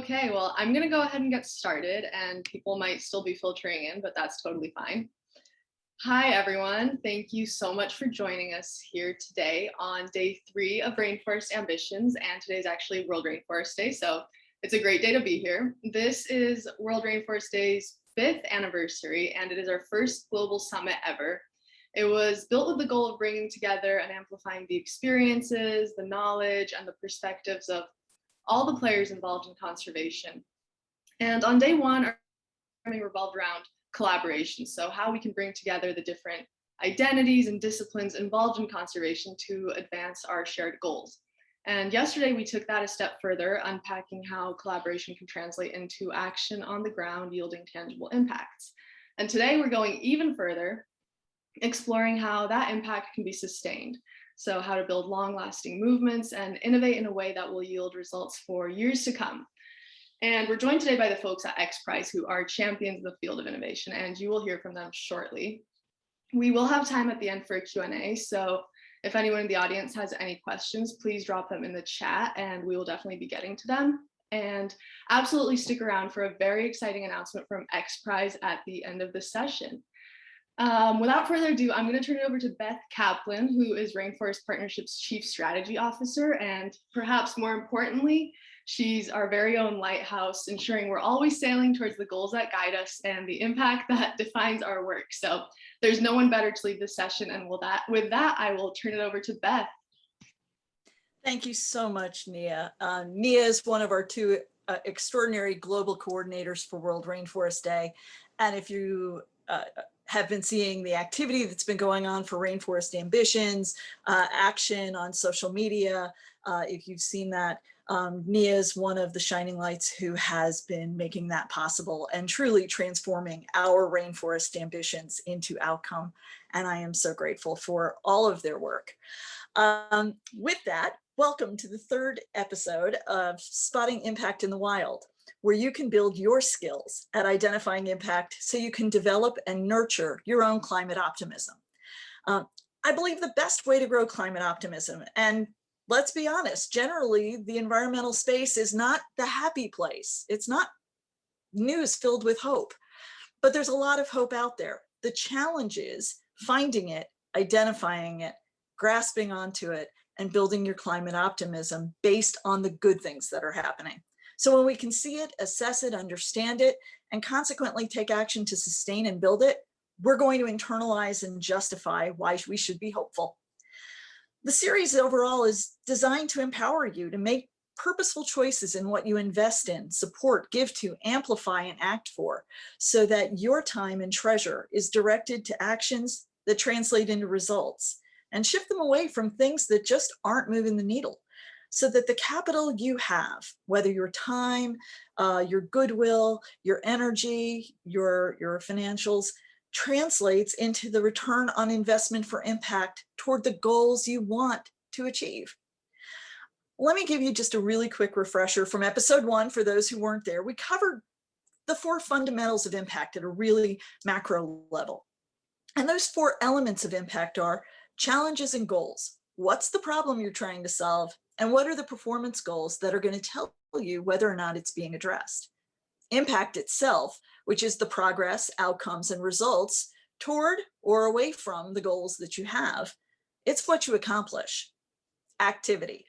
Okay, well, I'm going to go ahead and get started, and people might still be filtering in, but that's totally fine. Hi, everyone. Thank you so much for joining us here today on day 3 of Rainforest Ambitions, and today is actually World Rainforest Day, so it's a great day to be here. This is World Rainforest Day's 5th anniversary, and it is our first global summit ever. It was built with the goal of bringing together and amplifying the experiences, the knowledge, and the perspectives of all the players involved in conservation. And on day 1, our programming revolved around collaboration. So how we can bring together the different identities and disciplines involved in conservation to advance our shared goals. And yesterday we took that a step further, unpacking how collaboration can translate into action on the ground, yielding tangible impacts. And today we're going even further, exploring how that impact can be sustained. So how to build long-lasting movements and innovate in a way that will yield results for years to come. And we're joined today by the folks at XPRIZE who are champions in the field of innovation, and you will hear from them shortly. We will have time at the end for a Q&A, so if anyone in the audience has any questions, please drop them in the chat and we will definitely be getting to them. And absolutely stick around for a very exciting announcement from XPRIZE at the end of the session. Without further ado, I'm going to turn it over to Beth Kaplan, who is Rainforest Partnership's Chief Strategy Officer, and perhaps more importantly, she's our very own lighthouse, ensuring we're always sailing towards the goals that guide us and the impact that defines our work. So there's no one better to lead this session, and with that, I will turn it over to Beth. Thank you so much, Nia. Nia is one of our 2 extraordinary global coordinators for World Rainforest Day, and if you have been seeing the activity that's been going on for Rainforest Ambitions, action on social media. If you've seen that, Nia is one of the shining lights who has been making that possible and truly transforming our Rainforest Ambitions into outcome. And I am so grateful for all of their work. With that, welcome to the 3rd episode of Spotting Impact in the Wild, where you can build your skills at identifying impact so you can develop and nurture your own climate optimism. I believe the best way to grow climate optimism, and let's be honest, generally the environmental space is not the happy place. It's not news filled with hope, but there's a lot of hope out there. The challenge is finding it, identifying it, grasping onto it, and building your climate optimism based on the good things that are happening. So when we can see it, assess it, understand it, and consequently take action to sustain and build it, we're going to internalize and justify why we should be hopeful. The series overall is designed to empower you to make purposeful choices in what you invest in, support, give to, amplify, and act for, so that your time and treasure is directed to actions that translate into results and shift them away from things that just aren't moving the needle, so that the capital you have, whether your time, your goodwill, your energy, your financials, translates into the return on investment for impact toward the goals you want to achieve. Let me give you just a really quick refresher from episode 1 for those who weren't there. We covered the 4 fundamentals of impact at a really macro level. And those 4 elements of impact are challenges and goals. What's the problem you're trying to solve? And what are the performance goals that are going to tell you whether or not it's being addressed? Impact itself, which is the progress, outcomes, and results toward or away from the goals that you have. It's what you accomplish. Activity.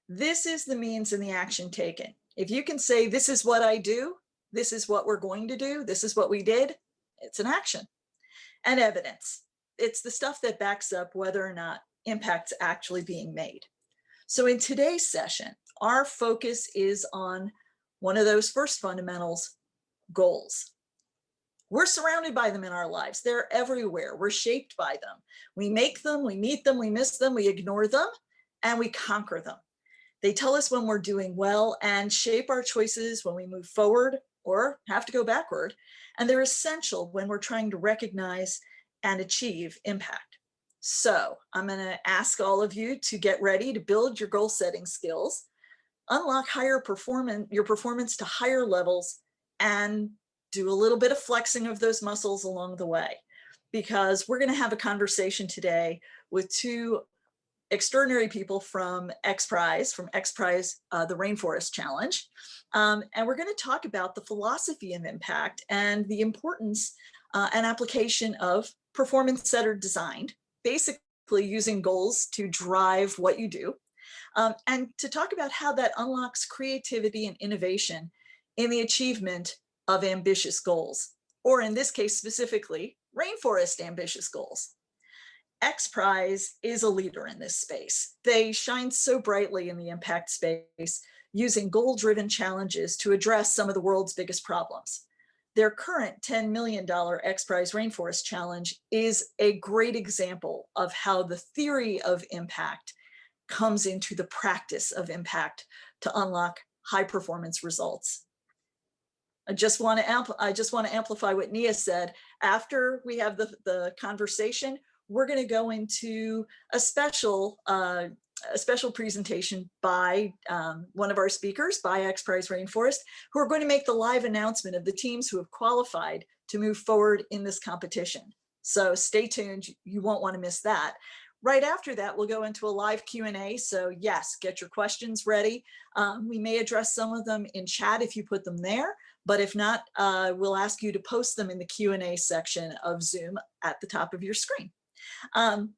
This is the means and the action taken. If you can say, this is what I do, this is what we're going to do, this is what we did, it's an action. And evidence. It's the stuff that backs up whether or not impact's actually being made. So in today's session, our focus is on one of those first fundamentals, goals. We're surrounded by them in our lives. They're everywhere. We're shaped by them. We make them, we meet them, we miss them, we ignore them, and we conquer them. They tell us when we're doing well and shape our choices when we move forward or have to go backward. And they're essential when we're trying to recognize and achieve impact. So I'm going to ask all of you to get ready to build your goal setting skills, unlock your performance to higher levels, and do a little bit of flexing of those muscles along the way, because we're going to have a conversation today with 2 extraordinary people from XPRIZE, the Rainforest Challenge. And we're going to talk about the philosophy of impact and the importance and application of performance-centered design, basically using goals to drive what you do, and to talk about how that unlocks creativity and innovation in the achievement of ambitious goals, or in this case specifically, rainforest ambitious goals. XPRIZE is a leader in this space. They shine so brightly in the impact space, using goal-driven challenges to address some of the world's biggest problems. Their current $10 million XPRIZE Rainforest Challenge is a great example of how the theory of impact comes into the practice of impact to unlock high performance results. I just want to amplify what Nia said. After we have the conversation, we're going to go into a special presentation by one of our speakers, by XPRIZE Rainforest, who are going to make the live announcement of the teams who have qualified to move forward in this competition. So stay tuned, you won't want to miss that. Right after that, we'll go into a live Q&A. So yes, get your questions ready. We may address some of them in chat if you put them there, but if not, we'll ask you to post them in the Q&A section of Zoom at the top of your screen. And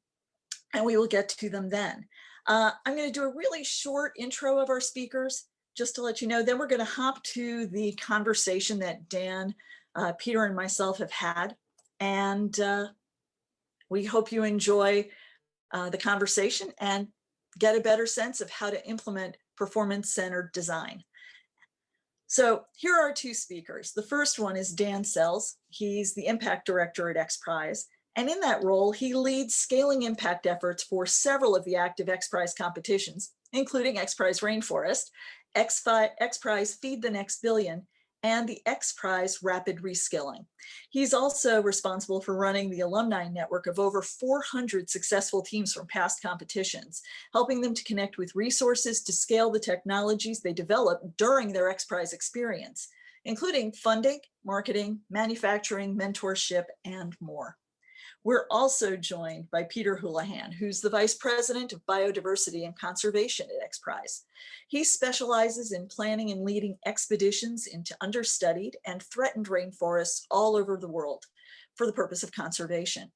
we will get to them then. I'm going to do a really short intro of our speakers, just to let you know. Then we're going to hop to the conversation that Dan, Peter, and myself have had. And we hope you enjoy the conversation and get a better sense of how to implement performance-centered design. So here are our two speakers. The first one is Dan Sells. He's the Impact Director at XPRIZE. And in that role, he leads scaling impact efforts for several of the active XPRIZE competitions, including XPRIZE Rainforest, XPRIZE Feed the Next Billion, and the XPRIZE Rapid Reskilling. He's also responsible for running the alumni network of over 400 successful teams from past competitions, helping them to connect with resources to scale the technologies they develop during their XPRIZE experience, including funding, marketing, manufacturing, mentorship, and more. We're also joined by Peter Houlihan, who's the Vice President of Biodiversity and Conservation at XPRIZE. He specializes in planning and leading expeditions into understudied and threatened rainforests all over the world for the purpose of conservation.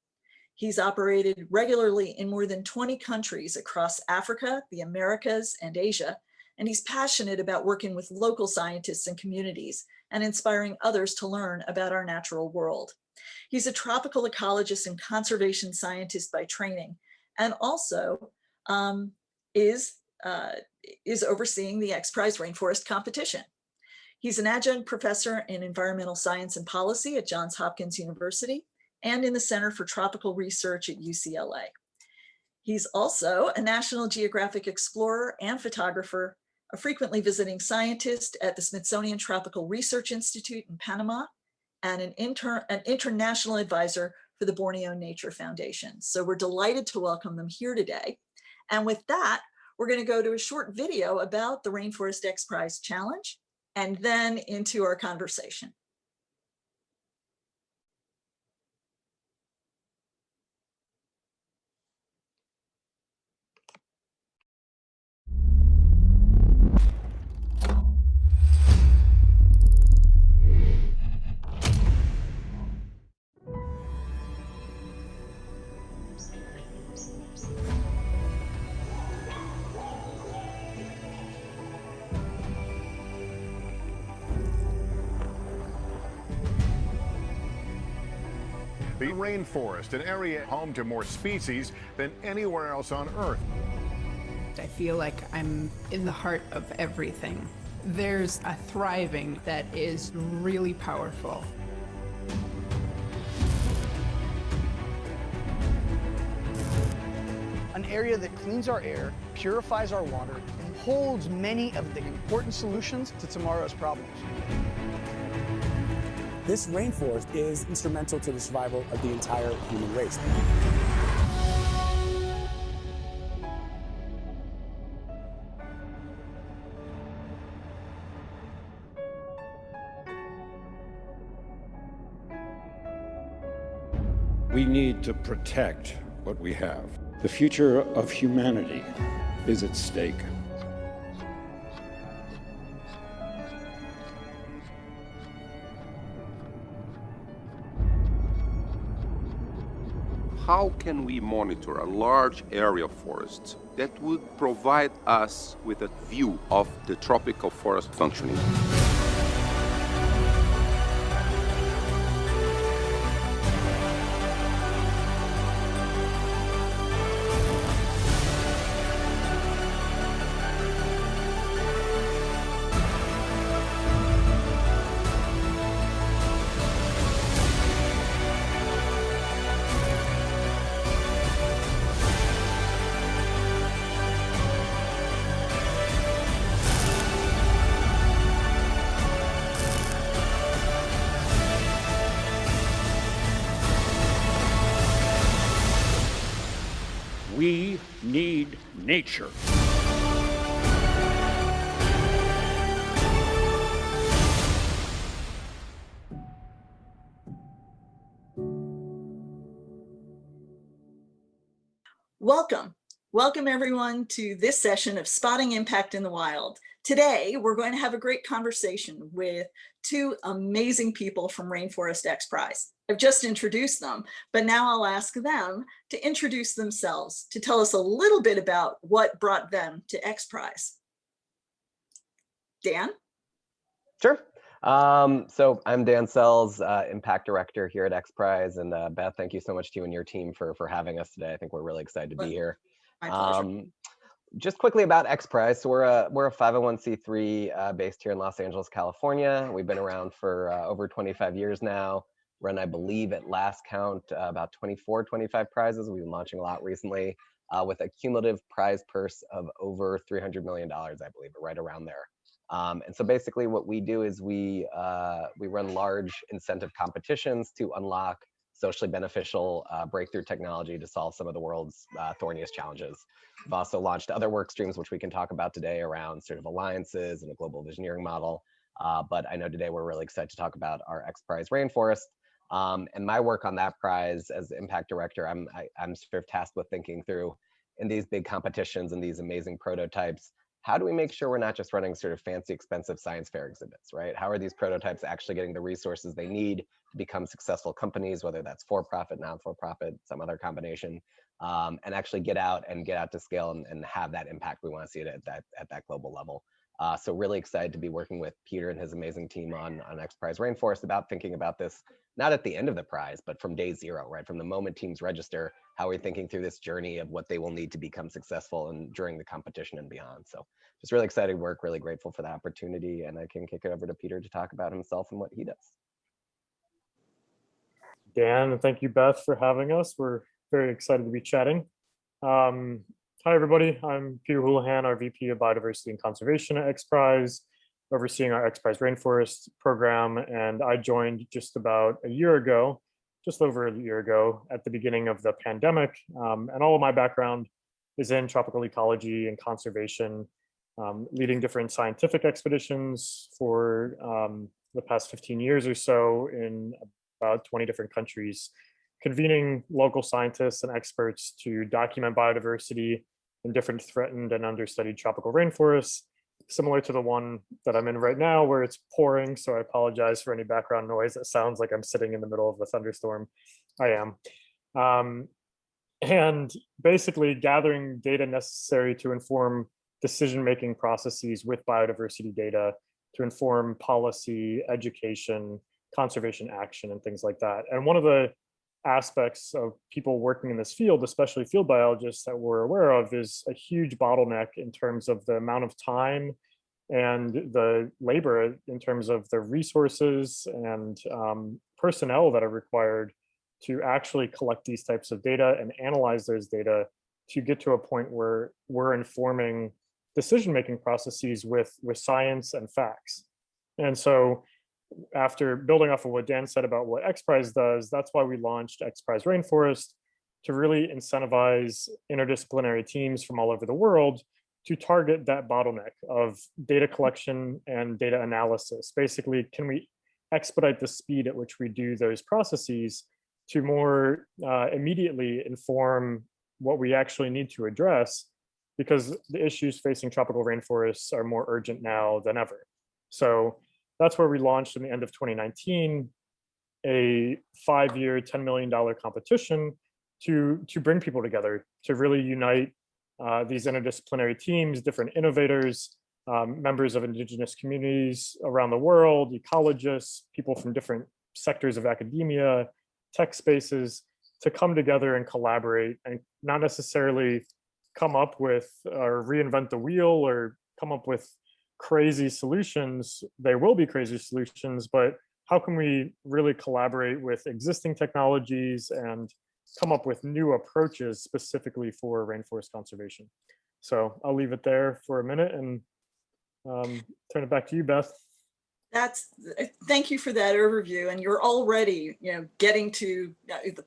He's operated regularly in more than 20 countries across Africa, the Americas, and Asia, and he's passionate about working with local scientists and communities and inspiring others to learn about our natural world. He's a tropical ecologist and conservation scientist by training, and also is overseeing the XPRIZE Rainforest competition. He's an adjunct professor in environmental science and policy at Johns Hopkins University and in the Center for Tropical Research at UCLA. He's also a National Geographic explorer and photographer, a frequently visiting scientist at the Smithsonian Tropical Research Institute in Panama, and an international advisor for the Borneo Nature Foundation. So we're delighted to welcome them here today. And with that, we're going to go to a short video about the Rainforest XPRIZE Challenge and then into our conversation. The rainforest, an area home to more species than anywhere else on Earth. I feel like I'm in the heart of everything. There's a thriving that is really powerful. An area that cleans our air, purifies our water, and holds many of the important solutions to tomorrow's problems. This rainforest is instrumental to the survival of the entire human race. We need to protect what we have. The future of humanity is at stake. How can we monitor a large area of forests that would provide us with a view of the tropical forest functioning? We need nature. Welcome everyone to this session of Spotting Impact in the Wild. Today, we're going to have a great conversation with two amazing people from Rainforest XPRIZE. I've just introduced them, but now I'll ask them to introduce themselves, to tell us a little bit about what brought them to XPRIZE. Dan? Sure. So I'm Dan Sells, Impact Director here at XPRIZE. And Beth, thank you so much to you and your team for having us today. I think we're really excited to be here. My pleasure. Just quickly about XPRIZE. So we're a 501c3 based here in Los Angeles, California. We've been around for over 25 years now. Run, I believe, at last count, about 24, 25 prizes. We've been launching a lot recently with a cumulative prize purse of over $300 million, I believe, or right around there. And so basically what we do is we run large incentive competitions to unlock socially beneficial breakthrough technology to solve some of the world's thorniest challenges. We've also launched other work streams, which we can talk about today around sort of alliances and a global visioneering model. But I know today we're really excited to talk about our XPRIZE Rainforest. And my work on that prize as Impact Director, I'm sort of tasked with thinking through in these big competitions and these amazing prototypes, how do we make sure we're not just running sort of fancy, expensive science fair exhibits, right? How are these prototypes actually getting the resources they need to become successful companies, whether that's for-profit, non-for-profit, some other combination, and actually get out to scale and have that impact we want to see it at that global level. So really excited to be working with Peter and his amazing team on XPRIZE Rainforest about thinking about this, not at the end of the prize, but from day zero, right? From the moment teams register, how we're thinking through this journey of what they will need to become successful and during the competition and beyond. So just really excited work, really grateful for the opportunity, and I can kick it over to Peter to talk about himself and what he does. Dan, and thank you, Beth, for having us. We're very excited to be chatting. Hi, everybody. I'm Peter Houlihan, our VP of Biodiversity and Conservation at XPRIZE, overseeing our XPRIZE Rainforest program. And I joined just about a year ago, just over a year ago, at the beginning of the pandemic. And all of my background is in tropical ecology and conservation, leading different scientific expeditions for the past 15 years or so in about 20 different countries, convening local scientists and experts to document biodiversity in different threatened and understudied tropical rainforests, similar to the one that I'm in right now, where it's pouring. So I apologize for any background noise. It sounds like I'm sitting in the middle of a thunderstorm. I am. And basically gathering data necessary to inform decision-making processes with biodiversity data to inform policy, education, conservation action, and things like that. And one of the aspects of people working in this field, especially field biologists, that we're aware of is a huge bottleneck in terms of the amount of time and the labor in terms of the resources and personnel that are required to actually collect these types of data and analyze those data to get to a point where we're informing decision-making processes with science and facts. And so after building off of what Dan said about what XPRIZE does, that's why we launched XPRIZE Rainforest, to really incentivize interdisciplinary teams from all over the world to target that bottleneck of data collection and data analysis. Basically, can we expedite the speed at which we do those processes to more immediately inform what we actually need to address, because the issues facing tropical rainforests are more urgent now than ever. So that's where we launched in the end of 2019 a 5-year, $10 million competition to bring people together, to really unite these interdisciplinary teams, different innovators, members of indigenous communities around the world, ecologists, people from different sectors of academia, tech spaces, to come together and collaborate, and not necessarily come up with or reinvent the wheel or come up with crazy solutions. They will be crazy solutions, but how can we really collaborate with existing technologies and come up with new approaches specifically for rainforest conservation? So I'll leave it there for a minute and turn it back to you, Beth. Thank you for that overview. And you're already, getting to the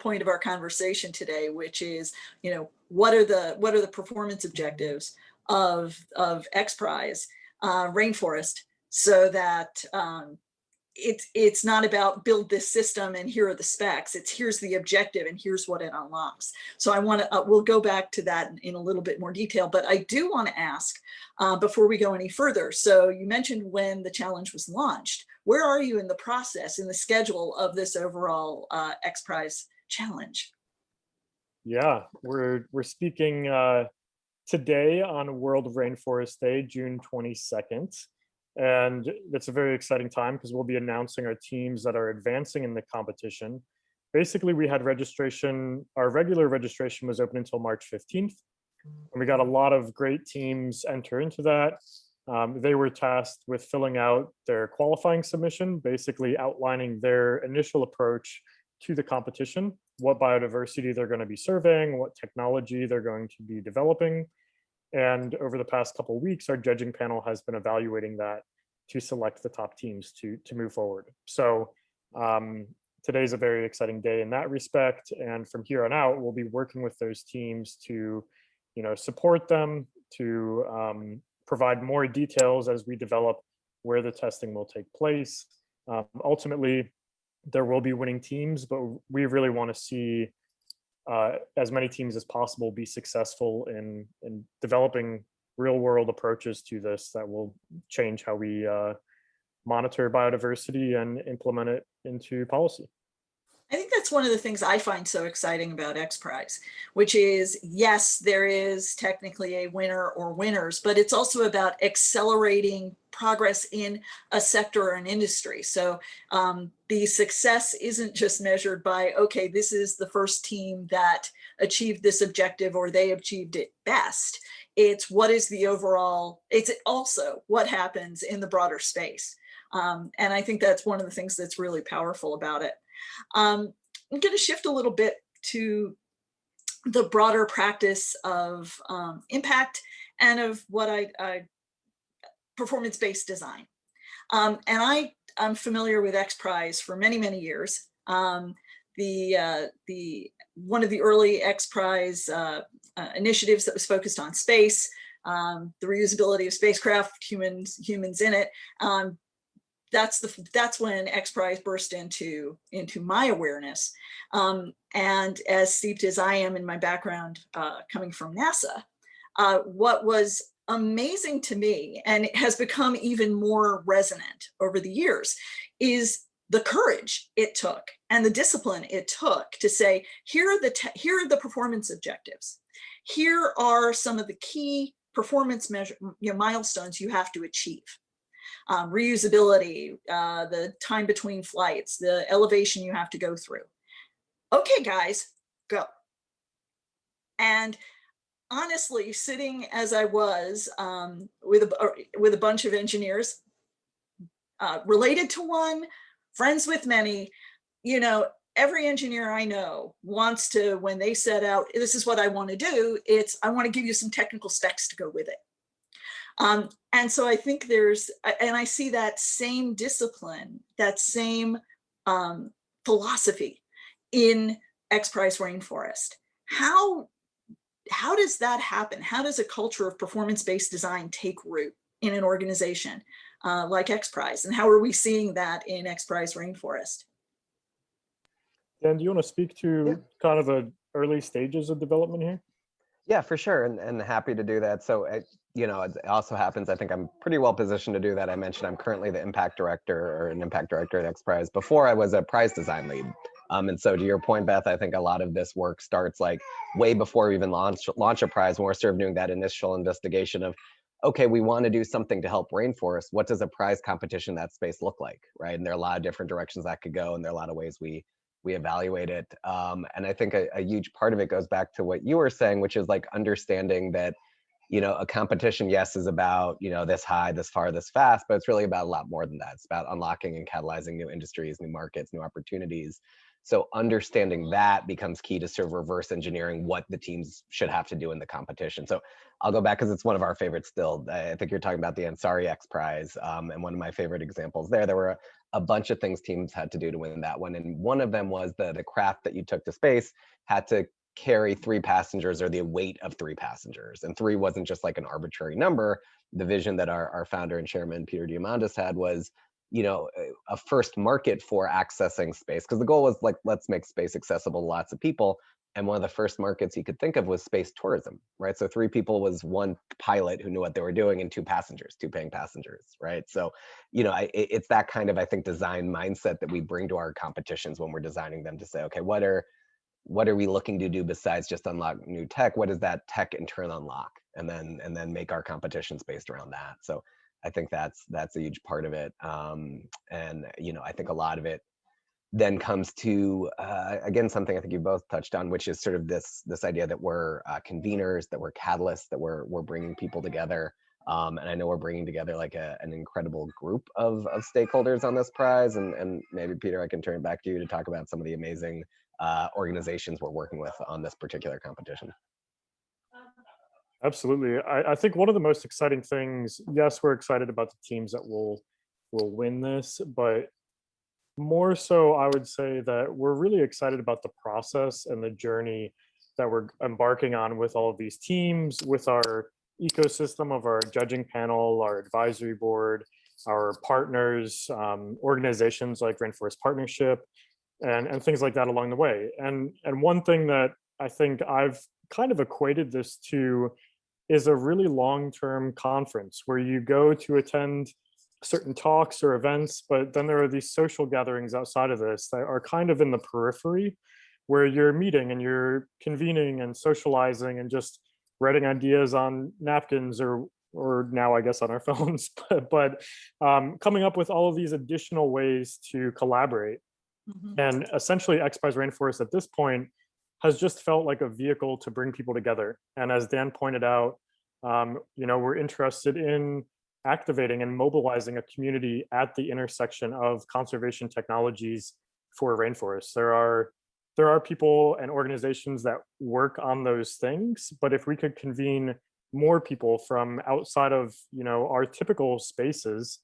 point of our conversation today, which is, what are the performance objectives of XPRIZE Rainforest, so that it's not about build this system and here are the specs. It's here's the objective and here's what it unlocks. So I want to, we'll go back to that in a little bit more detail, but I do want to ask before we go any further. So you mentioned when the challenge was launched. Where are you in the process, in the schedule of this overall XPRIZE challenge? Yeah, we're speaking today on World Rainforest Day, June 22nd. And it's a very exciting time because we'll be announcing our teams that are advancing in the competition. Basically, we had registration, our regular registration was open until March 15th. And we got a lot of great teams enter into that. They were tasked with filling out their qualifying submission, basically outlining their initial approach to the competition, what biodiversity they're going to be surveying, what technology they're going to be developing. And over the past couple of weeks, our judging panel has been evaluating that to select the top teams to move forward. So today's a very exciting day in that respect. And from here on out, we'll be working with those teams to, support them, to provide more details as we develop where the testing will take place. Ultimately, there will be winning teams, but we really want to see as many teams as possible be successful in developing real world approaches to this that will change how we monitor biodiversity and implement it into policy. I think that's one of the things I find so exciting about XPRIZE, which is, yes, there is technically a winner or winners, but it's also about accelerating progress in a sector or an industry. So the success isn't just measured by, okay, this is the first team that achieved this objective or they achieved it best. It's what is the overall, it's also what happens in the broader space. And I think that's one of the things that's really powerful about it. I'm going to shift a little bit to the broader practice of impact and of what I performance-based design. And I'm familiar with XPRIZE for many, many years. One of the early XPRIZE initiatives that was focused on space, the reusability of spacecraft, humans in it. That's when XPRIZE burst into my awareness. And as steeped as I am in my background coming from NASA, what was amazing to me, and it has become even more resonant over the years, is the courage it took and the discipline it took to say, here are the performance objectives. Here are some of the key performance milestones you have to achieve. Reusability, the time between flights, the elevation you have to go through. Okay, guys, go. And honestly, sitting as I was with a bunch of engineers, related to one, friends with many, every engineer I know wants to, when they set out, this is what I want to do, I want to give you some technical specs to go with it. And so I think and I see that same discipline, that same philosophy in XPRIZE Rainforest. How does that happen? How does a culture of performance-based design take root in an organization like XPRIZE? And how are we seeing that in XPRIZE Rainforest? Dan, do you want to speak to kind of early stages of development here? Yeah, for sure, and happy to do that. So, you know, it also happens, I think I'm pretty well positioned to do that. I mentioned I'm currently the impact director or an impact director at XPRIZE. Before I was a prize design lead. And so to your point, Beth, I think a lot of this work starts like way before we even launch a prize, when we're sort of doing that initial investigation of, okay, we want to do something to help rainforests. What does a prize competition in that space look like, right? And there are a lot of different directions that could go, and there are a lot of ways we evaluate it. And I think a huge part of it goes back to what you were saying, which is like understanding that, you know, a competition, yes, is about, you know, this high, this far, this fast, but it's really about a lot more than that. It's about unlocking and catalyzing new industries, new markets, new opportunities. So understanding that becomes key to sort of reverse engineering what the teams should have to do in the competition. So I'll go back because it's one of our favorites still. I think you're talking about the Ansari X Prize, and one of my favorite examples there. There were a bunch of things teams had to do to win that one. And one of them was the craft that you took to space had to carry 3 passengers, or the weight of 3 passengers. And 3 wasn't just like an arbitrary number. The vision that our founder and chairman, Peter Diamandis, had was, you know, a first market for accessing space. Because the goal was like, let's make space accessible to lots of people. And one of the first markets you could think of was space tourism, right? So 3 people was 1 pilot who knew what they were doing, and 2 passengers, 2 paying passengers, right? So, you know, it's that kind of, I think, design mindset that we bring to our competitions when we're designing them, to say, okay, what are we looking to do besides just unlock new tech? What does that tech in turn unlock? And then make our competitions based around that. So I think that's a huge part of it. And, you know, I think a lot of it then comes to, again, something I think you both touched on, which is sort of this idea that we're conveners, that we're catalysts, that we're bringing people together. And I know we're bringing together like an incredible group of stakeholders on this prize. And maybe, Peter, I can turn it back to you to talk about some of the amazing organizations we're working with on this particular competition. Absolutely. I think one of the most exciting things, yes, we're excited about the teams that will win this, but more so, I would say that we're really excited about the process and the journey that we're embarking on with all of these teams, with our ecosystem of our judging panel, our advisory board, our partners, organizations like Rainforest Partnership, and things like that along the way. And one thing that I think I've kind of equated this to is a really long-term conference where you go to attend certain talks or events, but then there are these social gatherings outside of this that are kind of in the periphery, where you're meeting and you're convening and socializing and just writing ideas on napkins or now I guess on our phones, but coming up with all of these additional ways to collaborate. Mm-hmm. And essentially XPRIZE Rainforest at this point has just felt like a vehicle to bring people together. And as Dan pointed out, you know, we're interested in activating and mobilizing a community at the intersection of conservation technologies for rainforests. There are people and organizations that work on those things, but if we could convene more people from outside of, you know, our typical spaces,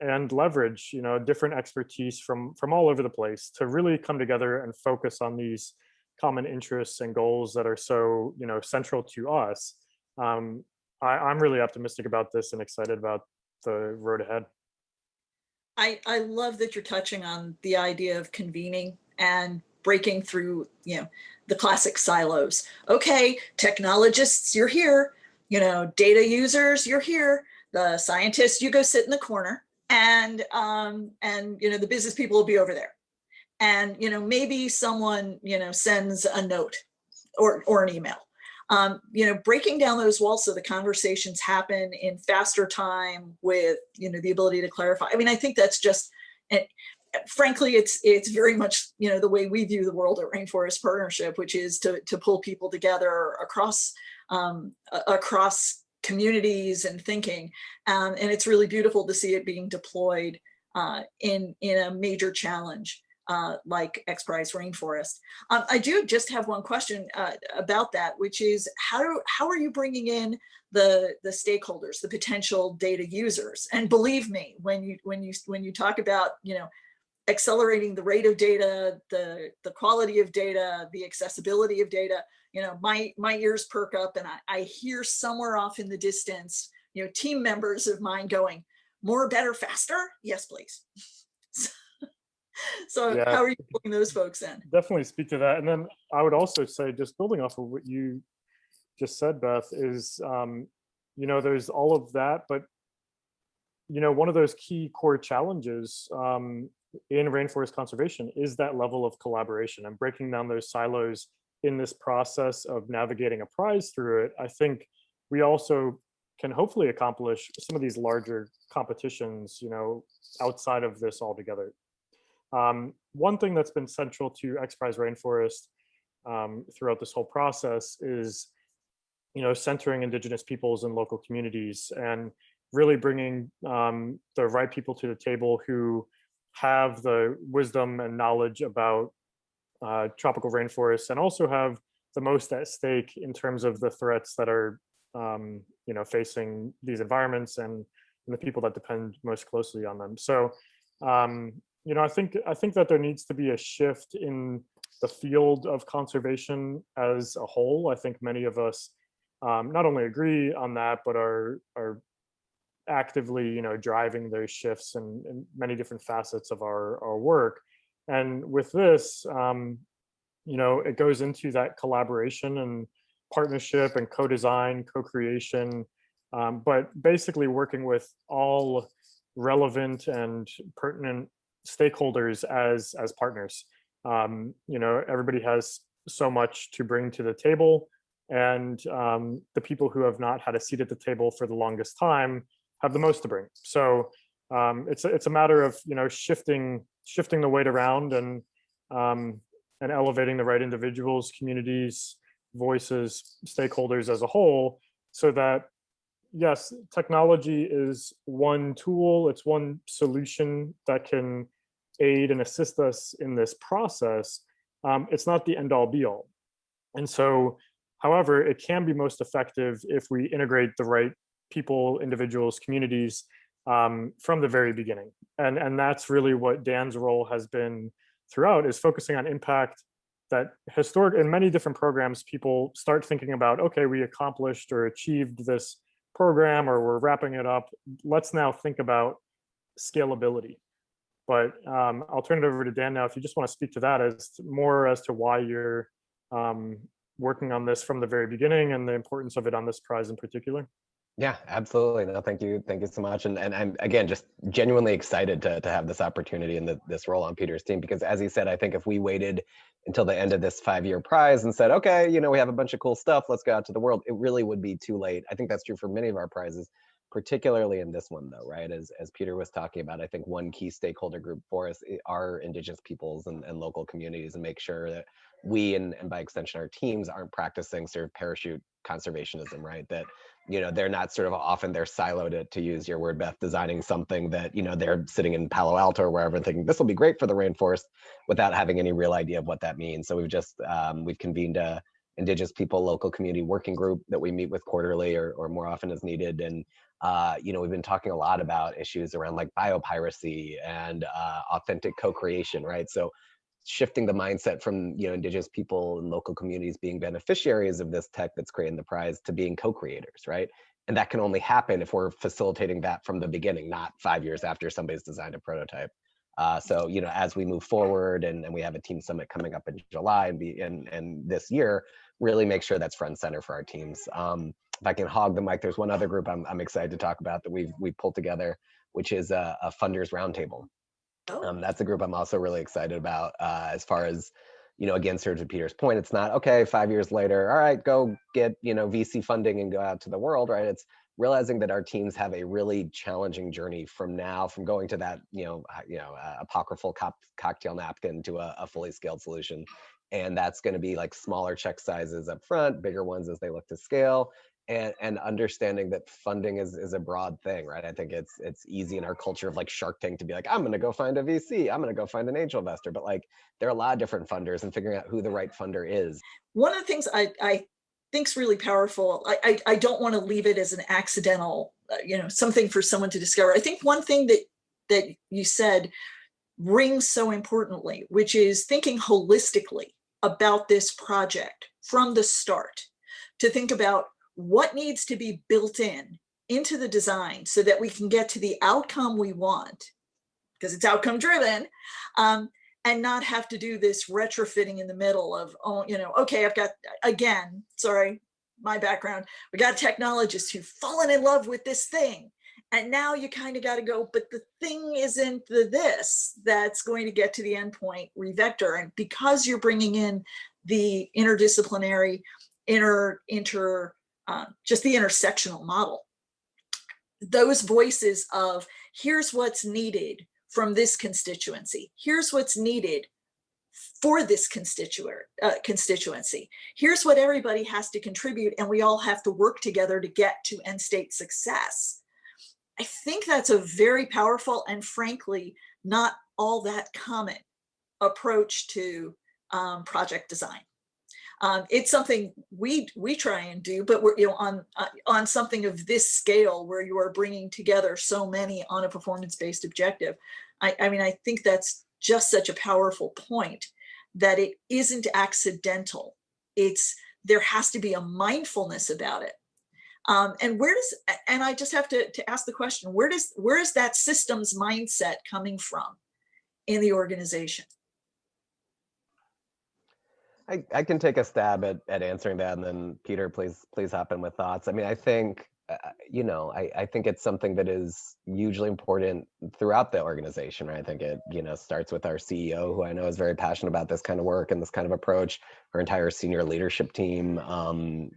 and leverage, you know, different expertise from all over the place to really come together and focus on these common interests and goals that are so, you know, central to us. I'm really optimistic about this and excited about the road ahead. I love that you're touching on the idea of convening and breaking through, you know, the classic silos. Okay, technologists, you're here. You know, data users, you're here. The scientists, you go sit in the corner, and you know, the business people will be over there. And you know, maybe someone, you know, sends a note or an email. You know, breaking down those walls so the conversations happen in faster time with, you know, the ability to clarify. I mean, I think that's just, frankly, it's very much, you know, the way we view the world at Rainforest Partnership, which is to pull people together across communities and thinking. And it's really beautiful to see it being deployed in a major challenge. Like XPRIZE Rainforest. I do just have one question about that, which is how are you bringing in the stakeholders, the potential data users? And believe me, when you talk about, you know, accelerating the rate of data, the quality of data, the accessibility of data, you know, my ears perk up, and I hear somewhere off in the distance, you know, team members of mine going, more, better, faster? Yes, please. So Yeah. how are you pulling those folks in? Definitely speak to that. And then I would also say, just building off of what you just said, Beth, is, there's all of that, but, one of those key core challenges in rainforest conservation is that level of collaboration and breaking down those silos in this process of navigating a prize through it. I think we also can hopefully accomplish some of these larger competitions, outside of this altogether. One thing that's been central to XPRIZE Rainforest throughout this whole process is, centering Indigenous peoples and local communities and really bringing the right people to the table who have the wisdom and knowledge about tropical rainforests and also have the most at stake in terms of the threats that are, facing these environments and the people that depend most closely on them. So, I think that there needs to be a shift in the field of conservation as a whole. I think many of us not only agree on that, but are actively, driving those shifts in many different facets of our work. And with this, it goes into that collaboration and partnership and co-design, co-creation, but basically working with all relevant and pertinent stakeholders as partners. Everybody has so much to bring to the table, and the people who have not had a seat at the table for the longest time have the most to bring. So it's a matter of shifting the weight around and elevating the right individuals, communities, voices, stakeholders as a whole, so that yes, technology is one tool, it's one solution that can aid and assist us in this process. It's not the end all be all. And so, however, it can be most effective if we integrate the right people, individuals, communities from the very beginning. And that's really what Dan's role has been throughout, is focusing on impact that in many different programs, people start thinking about, okay, we accomplished or achieved this program or we're wrapping it up. Let's now think about scalability. But I'll turn it over to Dan now if you just want to speak to that as to why you're working on this from the very beginning and the importance of it on this prize in particular. Yeah, absolutely. No, thank you so much. And I'm again just genuinely excited to have this opportunity and this role on Peter's team, because as he said, I think if we waited until the end of this 5-year prize and said, okay, we have a bunch of cool stuff, let's go out to the world, it really would be too late. I think that's true for many of our prizes, particularly in this one though, right? As Peter was talking about, I think one key stakeholder group for us are Indigenous peoples and local communities, and make sure that we and by extension our teams aren't practicing sort of parachute conservationism, right? That they're not sort of often they're siloed, to use your word, Beth, designing something that they're sitting in Palo Alto or wherever thinking this will be great for the rainforest without having any real idea of what that means. So we've convened a Indigenous people local community working group that we meet with quarterly or more often as needed. And we've been talking a lot about issues around like biopiracy and authentic co-creation, right? So shifting the mindset from Indigenous people and local communities being beneficiaries of this tech that's creating the prize to being co-creators, right? And that can only happen if we're facilitating that from the beginning, not 5 years after somebody's designed a prototype. So as we move forward and we have a team summit coming up in July and this year, really make sure that's front and center for our teams. If I can hog the mic, there's one other group I'm excited to talk about that we've pulled together, which is a funders roundtable. That's a group I'm also really excited about as far as, again, sort of to Peter's point, it's not, okay, 5 years later, all right, go get, VC funding and go out to the world, right? It's realizing that our teams have a really challenging journey from going to that, apocryphal cocktail napkin to a fully scaled solution. And that's going to be like smaller check sizes up front, bigger ones as they look to scale. And understanding that funding is a broad thing, right? I think it's easy in our culture of like Shark Tank to be like, I'm going to go find a VC, I'm going to go find an angel investor, but like there are a lot of different funders, and figuring out who the right funder is. One of the things I think's really powerful, I don't want to leave it as an accidental, something for someone to discover. I think one thing that you said rings so importantly, which is thinking holistically about this project from the start, to think about what needs to be built into the design so that we can get to the outcome we want because it's outcome driven, and not have to do this retrofitting in the middle of, oh, you know, okay, I've got, again, sorry, my background, we got technologists who've fallen in love with this thing. And now you kind of got to go, but the thing isn't the this that's going to get to the endpoint revector. And because you're bringing in the interdisciplinary, just the intersectional model, those voices of here's what's needed from this constituency, here's what's needed for this constituency, here's what everybody has to contribute, and we all have to work together to get to end state success. I think that's a very powerful and frankly not all that common approach to project design. It's something we try and do, but we're, you know, on something of this scale where you are bringing together so many on a performance-based objective. I mean, I think that's just such a powerful point, that it isn't accidental. There has to be a mindfulness about it. And I just have to ask the question, where is that systems mindset coming from in the organization? I can take a stab at answering that, and then Peter, please hop in with thoughts. I mean, I think, you know, I think it's something that is hugely important throughout the organization, right? I think it, you know, starts with our CEO, who I know is very passionate about this kind of work and this kind of approach. Our entire senior leadership team,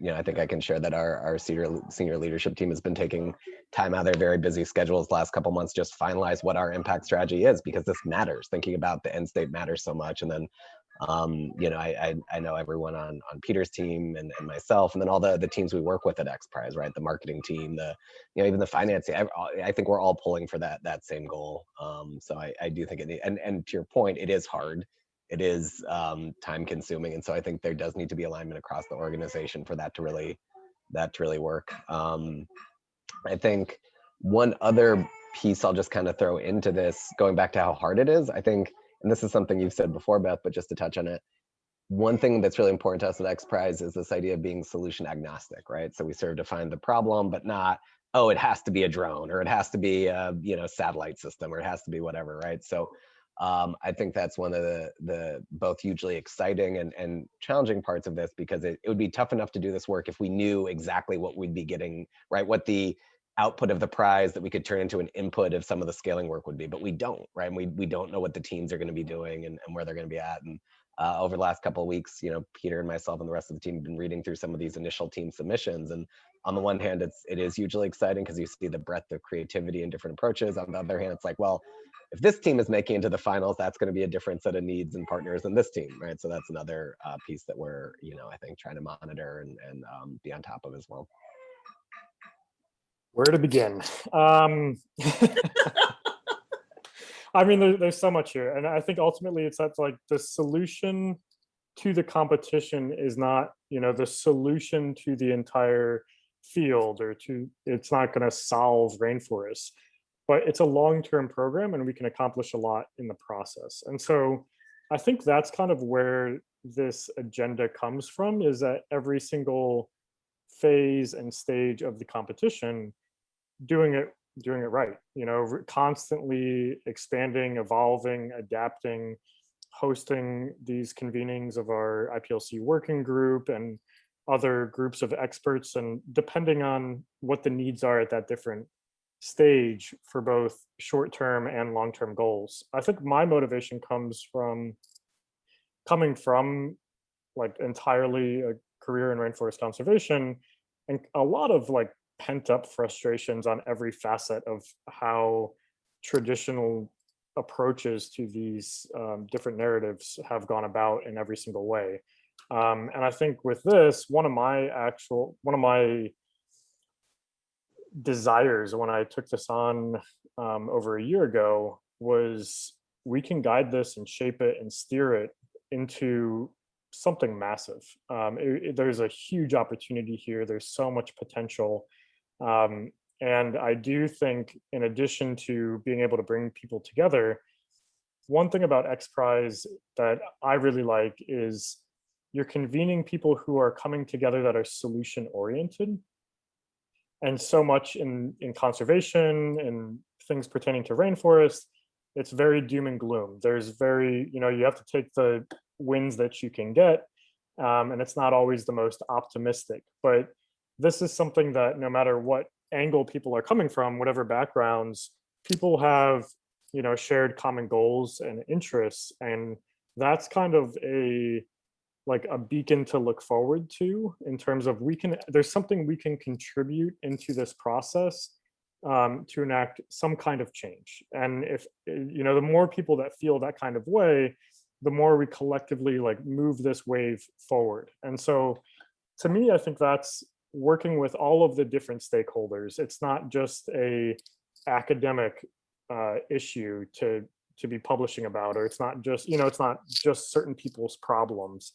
you know, I think I can share that our senior leadership team has been taking time out of their very busy schedules the last couple months, just finalize what our impact strategy is, because this matters. Thinking about the end state matters so much. And then you know, I know everyone on Peter's team and myself, and then all the teams we work with at XPRIZE, right? The marketing team, you know, even the finance team. I think we're all pulling for that same goal. So I do think and to your point, it is hard. It is time consuming, and so I think there does need to be alignment across the organization for that to really work. I think one other piece I'll just kind of throw into this, going back to how hard it is, I think, and this is something you've said before, Beth, but just to touch on it, one thing that's really important to us at XPRIZE is this idea of being solution agnostic, right? So we sort of define the problem, but not, oh, it has to be a drone, or it has to be a, you know, satellite system, or it has to be whatever, right? So I think that's one of the both hugely exciting and challenging parts of this, because it would be tough enough to do this work if we knew exactly what we'd be getting, right? What the output of the prize that we could turn into an input of some of the scaling work would be, but we don't, right? And we don't know what the teams are going to be doing and where they're going to be at. And over the last couple of weeks, you know, Peter and myself and the rest of the team have been reading through some of these initial team submissions. And on the one hand, it is hugely exciting because you see the breadth of creativity and different approaches. On the other hand, it's like, well, if this team is making it into the finals, that's going to be a different set of needs and partners than this team, right? So that's another piece that we're, you know, I think trying to monitor and be on top of as well. Where to begin? I mean, there's so much here. And I think ultimately it's that, like, the solution to the competition is not, you know, the solution to the entire field, or it's not going to solve rainforests, but it's a long-term program and we can accomplish a lot in the process. And so I think that's kind of where this agenda comes from, is that every single phase and stage of the competition, doing it right, you know, constantly expanding, evolving, adapting, hosting these convenings of our IPLC working group and other groups of experts, and depending on what the needs are at that different stage for both short-term and long-term goals. I think my motivation coming from like entirely a career in rainforest conservation, and a lot of like pent-up frustrations on every facet of how traditional approaches to these different narratives have gone about in every single way. And I think with this, one of my desires when I took this on over a year ago was, we can guide this and shape it and steer it into something massive. There's a huge opportunity here. There's so much potential. And I do think, in addition to being able to bring people together, one thing about XPRIZE that I really like is you're convening people who are coming together that are solution oriented. And so much in conservation and things pertaining to rainforest, it's very doom and gloom. There's very, you have to take the wins that you can get, and it's not always the most optimistic. But this is something that no matter what angle people are coming from, whatever backgrounds, people have, shared common goals and interests, and that's kind of a beacon to look forward to in terms of there's something we can contribute into this process to enact some kind of change. And if, the more people that feel that kind of way, the more we collectively move this wave forward. And so to me, I think that's working with all of the different stakeholders. It's not just a academic issue to be publishing about, or it's not just, it's not just certain people's problems.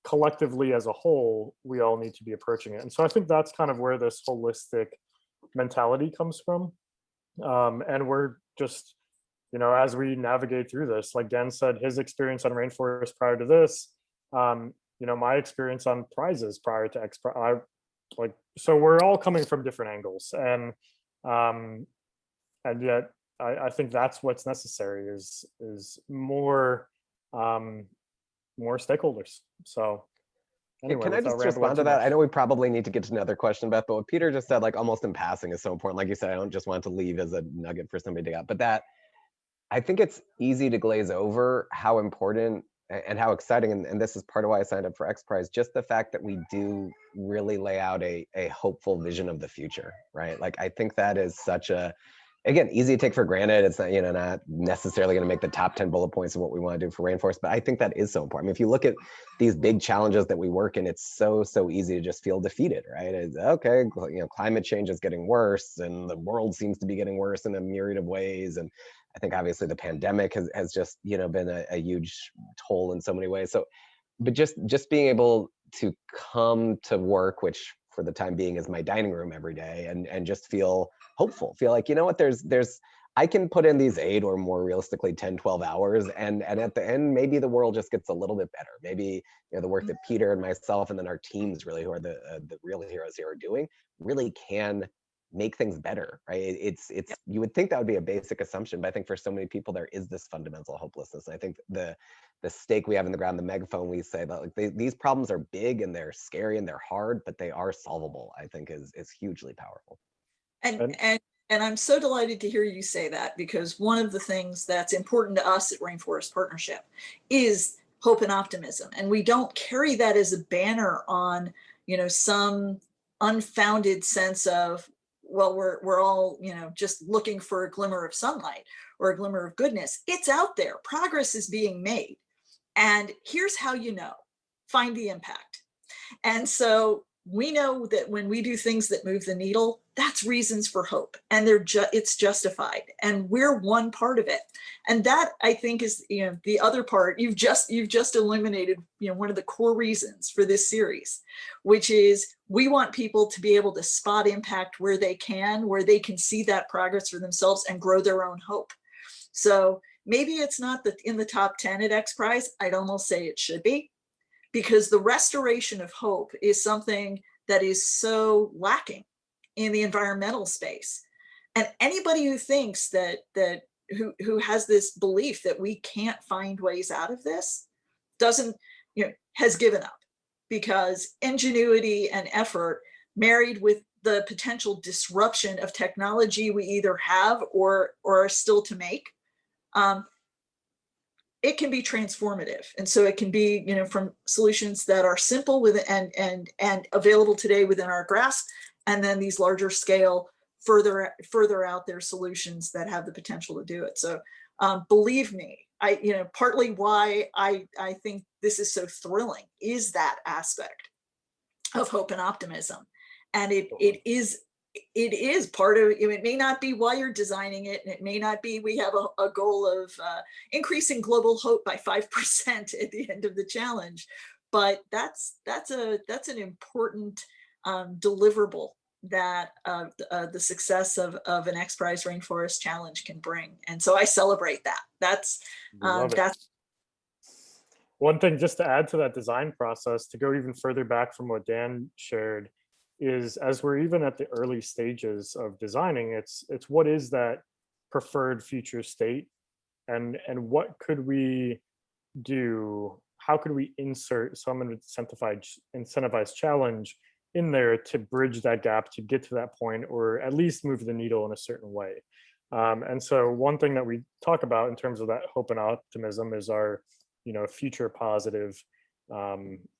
Collectively as a whole, we all need to be approaching it. And so I think that's kind of where this holistic mentality comes from. And we're just, as we navigate through this, like Dan said, his experience on Rainforest prior to this, my experience on prizes prior to XPRIZE, so we're all coming from different angles. And yet I think that's what's necessary is more stakeholders. So anyway, can I just respond to that? I know we probably need to get to another question, Beth, but what Peter just said, almost in passing, is so important. Like you said, I don't just want to leave as a nugget for somebody to get, but that I think it's easy to glaze over how important and how exciting, and this is part of why I signed up for XPRIZE, just the fact that we do really lay out a hopeful vision of the future, right? I think that is such a, again, easy to take for granted. It's not, not necessarily going to make the top 10 bullet points of what we want to do for Rainforest, but I think that is so important. I mean, if you look at these big challenges that we work in, it's so easy to just feel defeated, right? It's, okay, climate change is getting worse, and the world seems to be getting worse in a myriad of ways. And I think obviously the pandemic has just, been a huge toll in so many ways. So, but just being able to come to work, which for the time being is my dining room every day, and just feel hopeful, feel like, what, there's I can put in these 8 or more realistically 10, 12 hours, and at the end, maybe the world just gets a little bit better. Maybe the work that Peter and myself and then our teams really, who are the real heroes here, are doing, really can make things better, right? It's you would think that would be a basic assumption, but I think for so many people there is this fundamental hopelessness. And I think the stake we have in the ground, the megaphone we say that these problems are big and they're scary and they're hard, but they are solvable, I think is hugely powerful. And I'm so delighted to hear you say that, because one of the things that's important to us at Rainforest Partnership is hope and optimism. And we don't carry that as a banner on, some unfounded sense of, well, we're all, just looking for a glimmer of sunlight or a glimmer of goodness. It's out there. Progress is being made. And here's how find the impact. And so we know that when we do things that move the needle, that's reasons for hope, and it's justified, and we're one part of it. And that, I think, is the other part. You've just eliminated one of the core reasons for this series, which is we want people to be able to spot impact where they can see that progress for themselves and grow their own hope. So maybe it's not in the top 10 at XPRIZE. I'd almost say it should be, because the restoration of hope is something that is so lacking in the environmental space. And anybody who thinks who has this belief that we can't find ways out of this has given up, because ingenuity and effort married with the potential disruption of technology we either have or are still to make, it can be transformative. And so it can be, from solutions that are simple and available today within our grasp, and then these larger scale, further out there solutions that have the potential to do it. So believe me, partly why I think this is so thrilling is that aspect of hope and optimism. And it is part of it. May not be why you're designing it, and it may not be we have a goal of increasing global hope by 5% at the end of the challenge, but that's an important deliverable that the success of an XPRIZE Rainforest Challenge can bring. And so I celebrate that. That's one thing, just to add to that design process, to go even further back from what Dan shared, is as we're even at the early stages of designing, it's what is that preferred future state, and what could we do? How could we insert some incentivized challenge in there to bridge that gap to get to that point, or at least move the needle in a certain way? And so one thing that we talk about in terms of that hope and optimism is our, future positive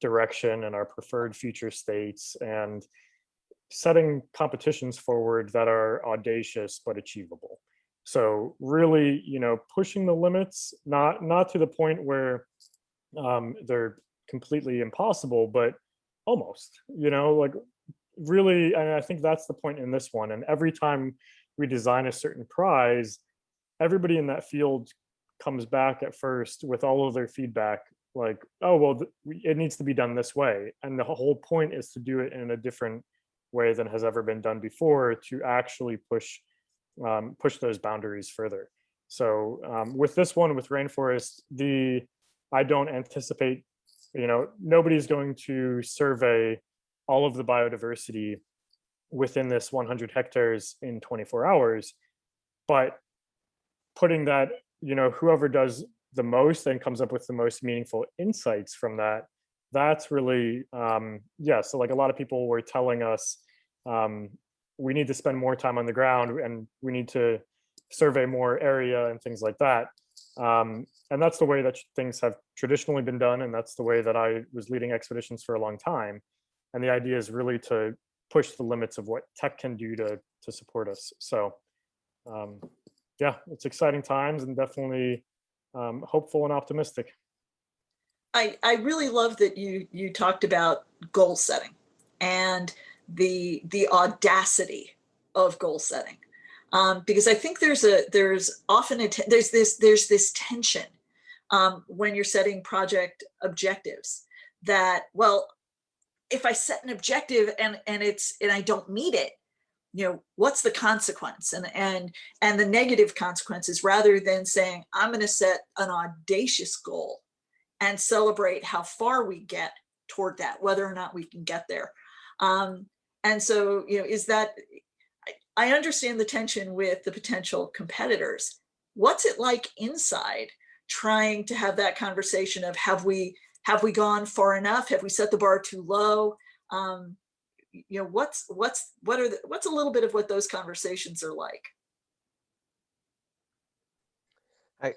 direction and our preferred future states, and setting competitions forward that are audacious but achievable. So really, pushing the limits, not to the point where they're completely impossible, but almost, like really. And I think that's the point in this one. And every time we design a certain prize, everybody in that field comes back at first with all of their feedback, like, oh, well, it needs to be done this way. And the whole point is to do it in a different way than has ever been done before, to actually push those boundaries further. So with this one, with Rainforest, I don't anticipate, nobody's going to survey all of the biodiversity within this 100 hectares in 24 hours, but putting that, whoever does the most and comes up with the most meaningful insights from that, that's really, so like a lot of people were telling us, we need to spend more time on the ground and we need to survey more area and things like that. And that's the way that things have traditionally been done. And that's the way that I was leading expeditions for a long time. And the idea is really to push the limits of what tech can do to support us. So it's exciting times, and definitely hopeful and optimistic. I really love that you talked about goal setting and the audacity of goal setting, because I think there's often this tension when you're setting project objectives, that, well, if I set an objective and I don't meet it, what's the consequence? And the negative consequences, rather than saying, I'm going to set an audacious goal and celebrate how far we get toward that, whether or not we can get there. And so, is that, I understand the tension with the potential competitors. What's it like inside, trying to have that conversation of, have we gone far enough? Have we set the bar too low? What's a little bit of what those conversations are like?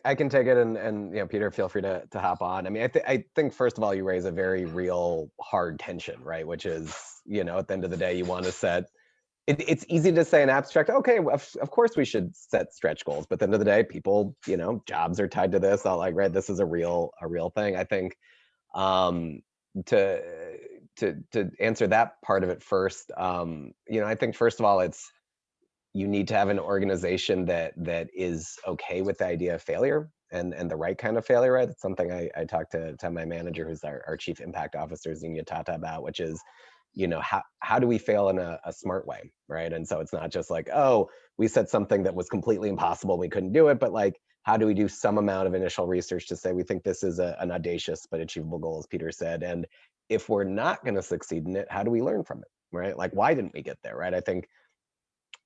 I can take it, and Peter, feel free to hop on. I mean, I think first of all, you raise a very real hard tension, right? Which is, at the end of the day, you want to set. It's easy to say in abstract, okay, of course we should set stretch goals, but at the end of the day, people, jobs are tied to this. Right? This is a real thing. I think to answer that part of it first, I think first of all, you need to have an organization that is okay with the idea of failure, and the right kind of failure, right? It's something I talked to my manager, who's our chief impact officer, Zinia Tata, about, which is, how do we fail in a smart way, right? And so it's not just like, oh, we said something that was completely impossible, we couldn't do it, but like, how do we do some amount of initial research to say we think this is an audacious but achievable goal, as Peter said, and if we're not going to succeed in it, how do we learn from it, right? Like, why didn't we get there, right? I think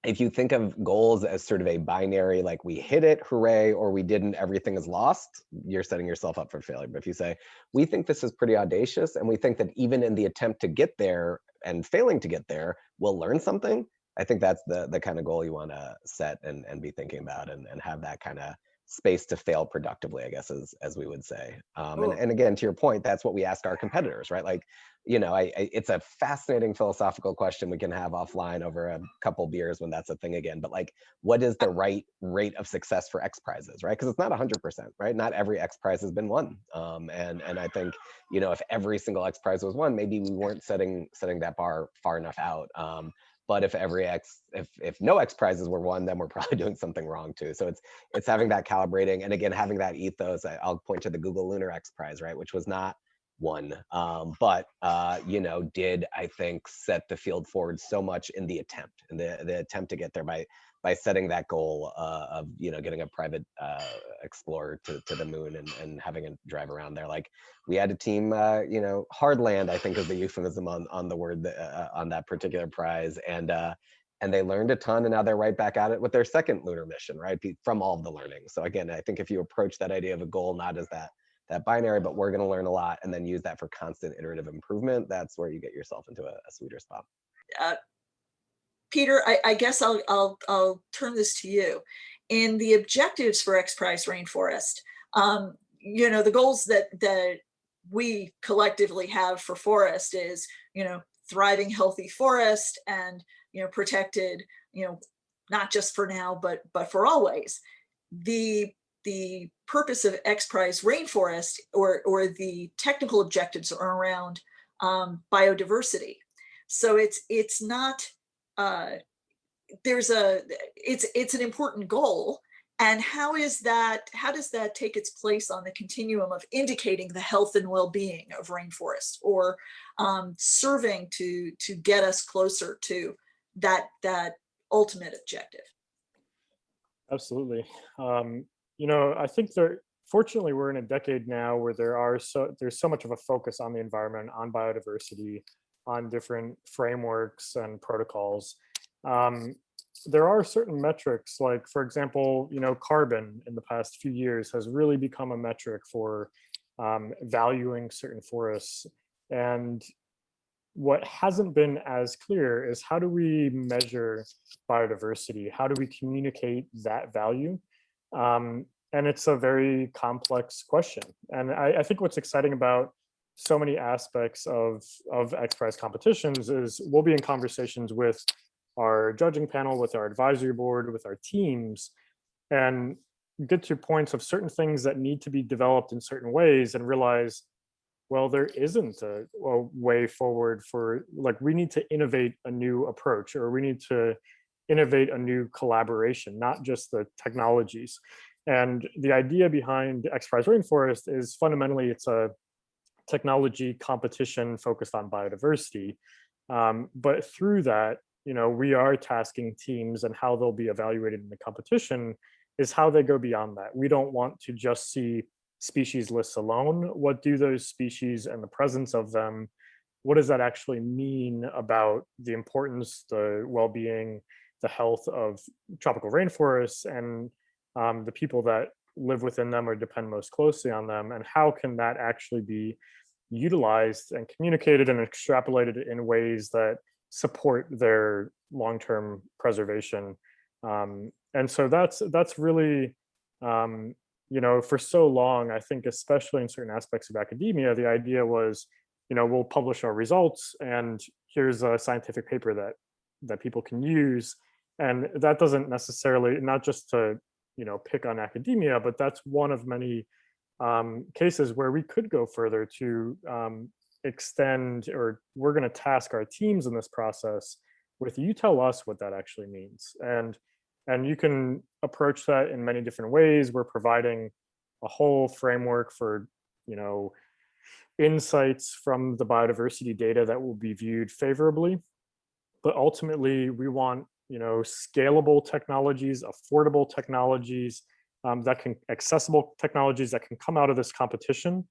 if you think of goals as sort of a binary, like we hit it, hooray, or we didn't, everything is lost, you're setting yourself up for failure. But if you say, we think this is pretty audacious, and we think that even in the attempt to get there and failing to get there, we'll learn something, I think that's the kind of goal you want to set and be thinking about, and have that kind of space to fail productively, I guess, as we would say. And again, to your point, that's what we ask our competitors, right? Like, it's a fascinating philosophical question we can have offline over a couple beers when that's a thing again. But like, what is the right rate of success for XPRIZEs, right? Because it's not 100%, right? Not every XPRIZE has been won. And I think, if every single XPRIZE was won, maybe we weren't setting that bar far enough out. But if if no XPRIZEs were won, then we're probably doing something wrong too. So it's having that calibrating, and again, having that ethos. I'll point to the Google Lunar XPRIZE, right, which was not won, but did, I think, set the field forward so much in the attempt, and the attempt to get there by setting that goal of getting a private explorer to the moon and having it drive around there. Like, we had a team, hard land, I think is the euphemism on the word on that particular prize, and and they learned a ton, and now they're right back at it with their second lunar mission, right? From all of the learning. So again, I think if you approach that idea of a goal not as that binary, but we're going to learn a lot and then use that for constant iterative improvement, that's where you get yourself into a sweeter spot. Peter, I guess I'll turn this to you. In the objectives for XPRIZE Rainforest, you know, the goals that we collectively have for forest is, you know, thriving, healthy forest, and, you know, protected, you know, not just for now, but for always. The purpose of XPRIZE Rainforest, or the technical objectives, are around biodiversity. So it's not it's an important goal. And how does that take its place on the continuum of indicating the health and well-being of rainforests, or serving to get us closer to that ultimate objective? Absolutely. You know, I think fortunately, we're in a decade now where there's so much of a focus on the environment, on biodiversity, on different frameworks and protocols. There are certain metrics, like, for example, you know, carbon in the past few years has really become a metric for valuing certain forests. And what hasn't been as clear is, how do we measure biodiversity? How do we communicate that value? And it's a very complex question. And I think what's exciting about so many aspects of XPRIZE competitions is we'll be in conversations with our judging panel, with our advisory board, with our teams, and get to points of certain things that need to be developed in certain ways, and realize, well, there isn't a way forward for, like, we need to innovate a new approach, or we need to innovate a new collaboration, not just the technologies. And the idea behind XPRIZE Rainforest is fundamentally it's a technology competition focused on biodiversity. But through that, you know, we are tasking teams, and how they'll be evaluated in the competition is how they go beyond that. We don't want to just see species lists alone. What do those species and the presence of them, what does that actually mean about the importance, the well-being, the health of tropical rainforests, and the people that live within them or depend most closely on them, and how can that actually be utilized and communicated and extrapolated in ways that support their long-term preservation. And so that's really, you know, for so long, I think, especially in certain aspects of academia, the idea was, you know, we'll publish our results and here's a scientific paper that people can use. And that doesn't necessarily, not just to, you know, pick on academia, but that's one of many cases where we could go further to extend, or we're going to task our teams in this process with, you tell us what that actually means. And you can approach that in many different ways. We're providing a whole framework for, you know, insights from the biodiversity data that will be viewed favorably. But ultimately, we want, you know, scalable technologies, affordable technologies, accessible technologies that can come out of this competition,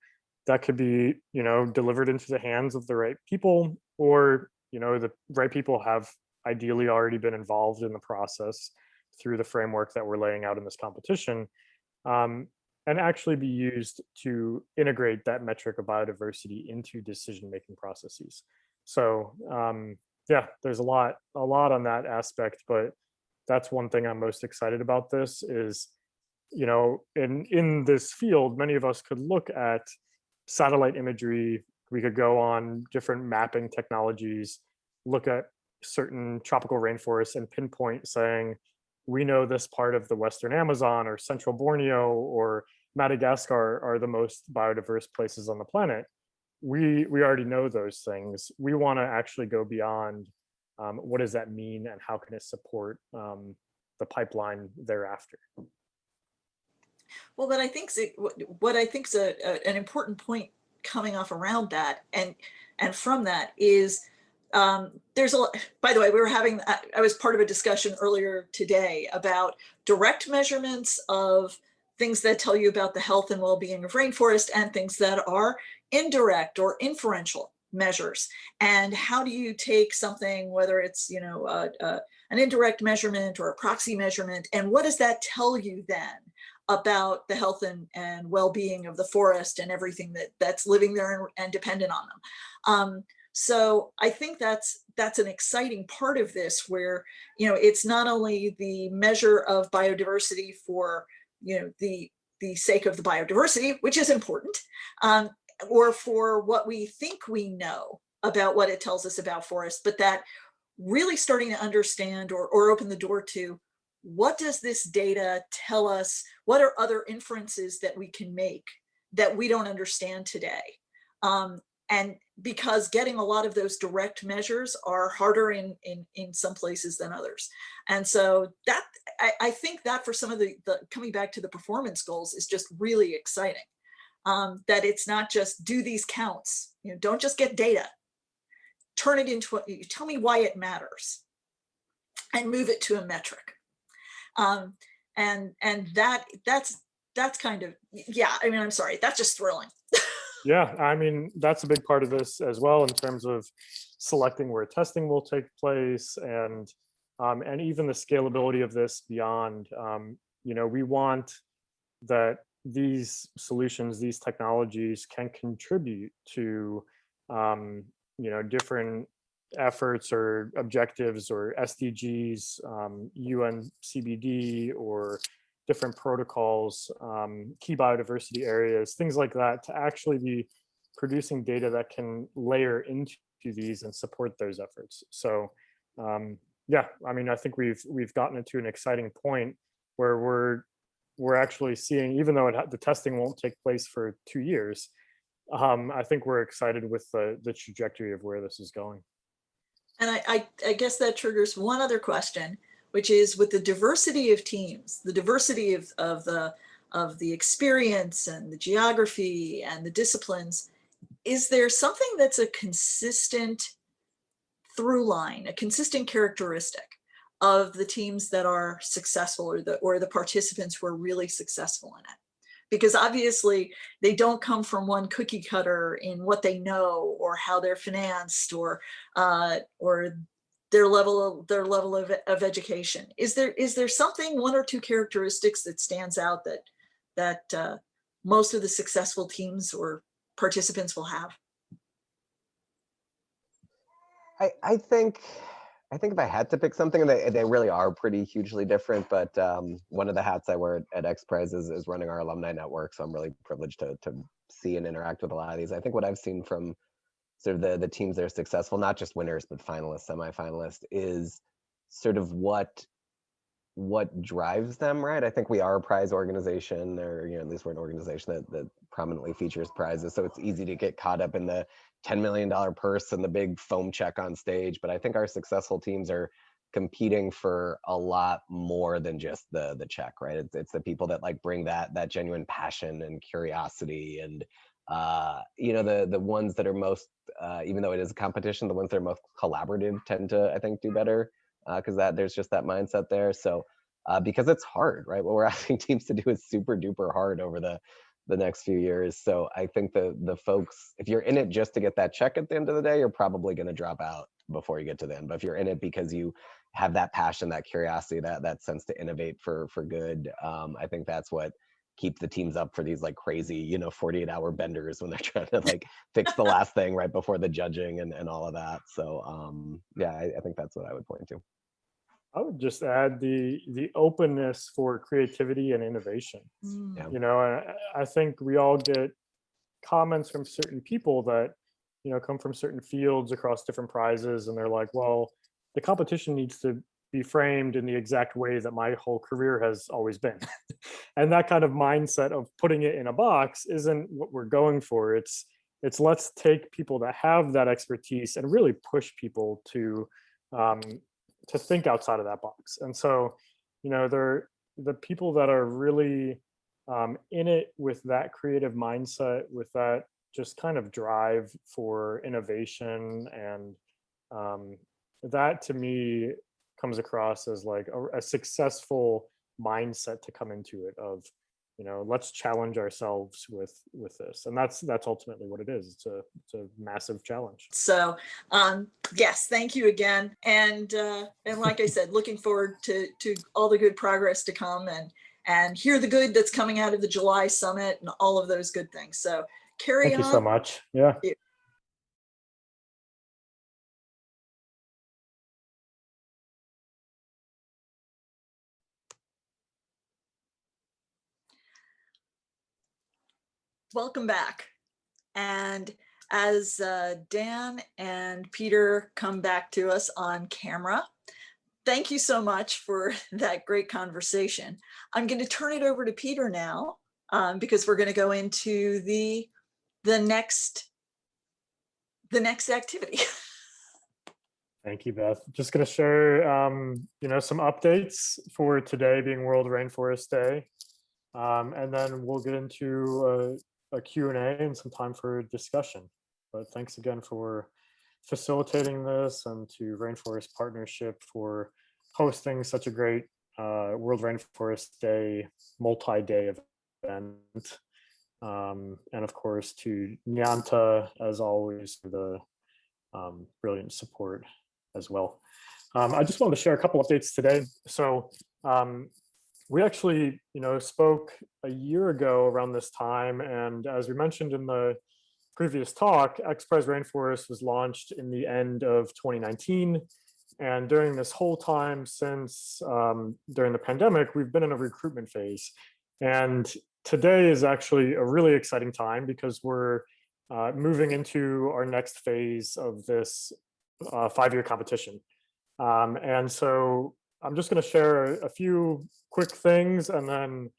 that could be, you know, delivered into the hands of the right people, or, you know, the right people have ideally already been involved in the process through the framework that we're laying out in this competition, and actually be used to integrate that metric of biodiversity into decision-making processes. So yeah, there's a lot on that aspect, but that's one thing I'm most excited about. This is, you know, in this field, many of us could look at satellite imagery. We could go on different mapping technologies, look at certain tropical rainforests and pinpoint, saying, we know this part of the Western Amazon or Central Borneo or Madagascar are the most biodiverse places on the planet. We already know those things. We want to actually go beyond, what does that mean, and how can it support the pipeline thereafter? Well, what I think is an important point coming off around that, and from that is, there's a lot. By the way, I was part of a discussion earlier today about direct measurements of things that tell you about the health and well-being of rainforest, and things that are indirect or inferential measures, and how do you take something, whether it's, you know, an indirect measurement or a proxy measurement, and what does that tell you then about the health and well-being of the forest and everything that's living there and dependent on them. So I think that's an exciting part of this, where, you know, it's not only the measure of biodiversity for, you know, the sake of the biodiversity, which is important, or for what we think we know about what it tells us about forests, but that really starting to understand or open the door to, what does this data tell us? What are other inferences that we can make that we don't understand today? And because getting a lot of those direct measures are harder in some places than others. And so that, I think that for some of the coming back to the performance goals is just really exciting. That it's not just do these counts, you know, don't just get data, turn it into tell me why it matters and move it to a metric. And that's kind of, yeah, I mean, I'm sorry, that's just thrilling. Yeah, I mean, that's a big part of this as well, in terms of selecting where testing will take place, and even the scalability of this beyond. You know, we want that these solutions, these technologies can contribute to, you know, different efforts or objectives or SDGs, UN CBD, or different protocols, key biodiversity areas, things like that, to actually be producing data that can layer into these and support those efforts. So yeah, I mean, I think we've gotten to an exciting point where we're actually seeing, even though the testing won't take place for 2 years, I think we're excited with the trajectory of where this is going. And I guess that triggers one other question, which is, with the diversity of teams, the diversity of the experience and the geography and the disciplines, is there something that's a consistent through line, a consistent characteristic of the teams that are successful, or the participants who are really successful in it? Because obviously they don't come from one cookie cutter in what they know or how they're financed, or their level of education. Is there something, one or two characteristics that stands out that most of the successful teams or participants will have? I think if I had to pick something, they really are pretty hugely different. But one of the hats I wear at XPRIZE is running our alumni network, so I'm really privileged to see and interact with a lot of these. I think what I've seen from sort of the teams that are successful, not just winners, but finalists, semifinalists, is sort of what drives them, right? I think we are a prize organization, or, you know, at least we're an organization that prominently features prizes. So it's easy to get caught up in the $10 million purse and the big foam check on stage. But I think our successful teams are competing for a lot more than just the check, right? It's the people that like bring that genuine passion and curiosity, and you know, the ones that are most, even though it is a competition, the ones that are most collaborative tend to, I think, do better, because there's just that mindset there. So because it's hard, right? What we're asking teams to do is super duper hard over the next few years. So I think the folks, if you're in it just to get that check at the end of the day, you're probably going to drop out before you get to the end. But if you're in it because you have that passion, that curiosity, that sense to innovate for good, I think that's what keeps the teams up for these like crazy, you know, 48-hour benders when they're trying to like fix the last thing right before the judging and all of that. So yeah, I think that's what I would point to. I would just add the openness for creativity and innovation. Yeah. You know, I think we all get comments from certain people that, you know, come from certain fields across different prizes, and they're like, well, the competition needs to be framed in the exact way that my whole career has always been. And that kind of mindset of putting it in a box isn't what we're going for. It's let's take people that have that expertise and really push people to think outside of that box. And so, you know, they're the people that are really in it with that creative mindset, with that just kind of drive for innovation, and that to me comes across as like a successful mindset to come into it, of let's challenge ourselves with this. And that's ultimately what it is. It's a massive challenge. So yes, thank you again. And like I said, looking forward to all the good progress to come and hear the good that's coming out of the July summit and all of those good things. So carry on. Thank you so much. Yeah. Welcome back. And as Dan and Peter come back to us on camera, thank you so much for that great conversation. I'm going to turn it over to Peter now because we're going to go into the next activity. Thank you, Beth. Just going to share, some updates for today being World Rainforest Day. And then we'll get into a Q&A and some time for discussion. But thanks again for facilitating this, and to Rainforest Partnership for hosting such a great World Rainforest Day multi-day event. And of course to Nyanta, as always, for the brilliant support as well. I just wanted to share a couple updates today. So we actually, spoke a year ago around this time, and as we mentioned in the previous talk, XPRIZE Rainforest was launched in the end of 2019. And during this whole time since during the pandemic, we've been in a recruitment phase. And today is actually a really exciting time because we're moving into our next phase of this 5-year competition. And so I'm just going to share a few quick things and then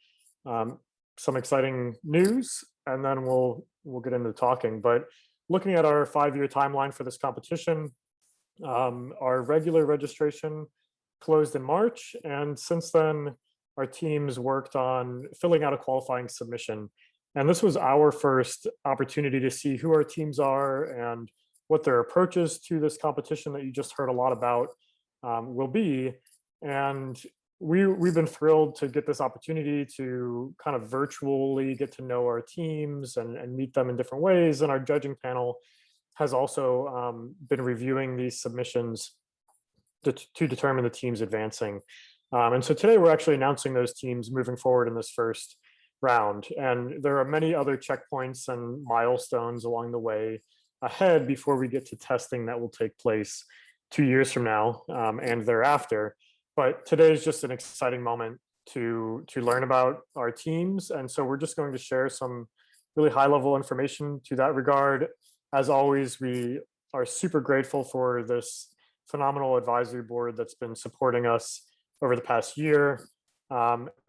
some exciting news, and then we'll get into talking. But looking at our 5-year timeline for this competition, our regular registration closed in March, and since then our teams worked on filling out a qualifying submission. And this was our first opportunity to see who our teams are and what their approaches to this competition that you just heard a lot about will be. And we've been thrilled to get this opportunity to kind of virtually get to know our teams and meet them in different ways. And our judging panel has also been reviewing these submissions to determine the teams advancing. And so today we're actually announcing those teams moving forward in this first round. And there are many other checkpoints and milestones along the way ahead before we get to testing that will take place 2 years from now and thereafter. But today is just an exciting moment to learn about our teams. And so we're just going to share some really high level information to that regard. As always, we are super grateful for this phenomenal advisory board that's been supporting us over the past year,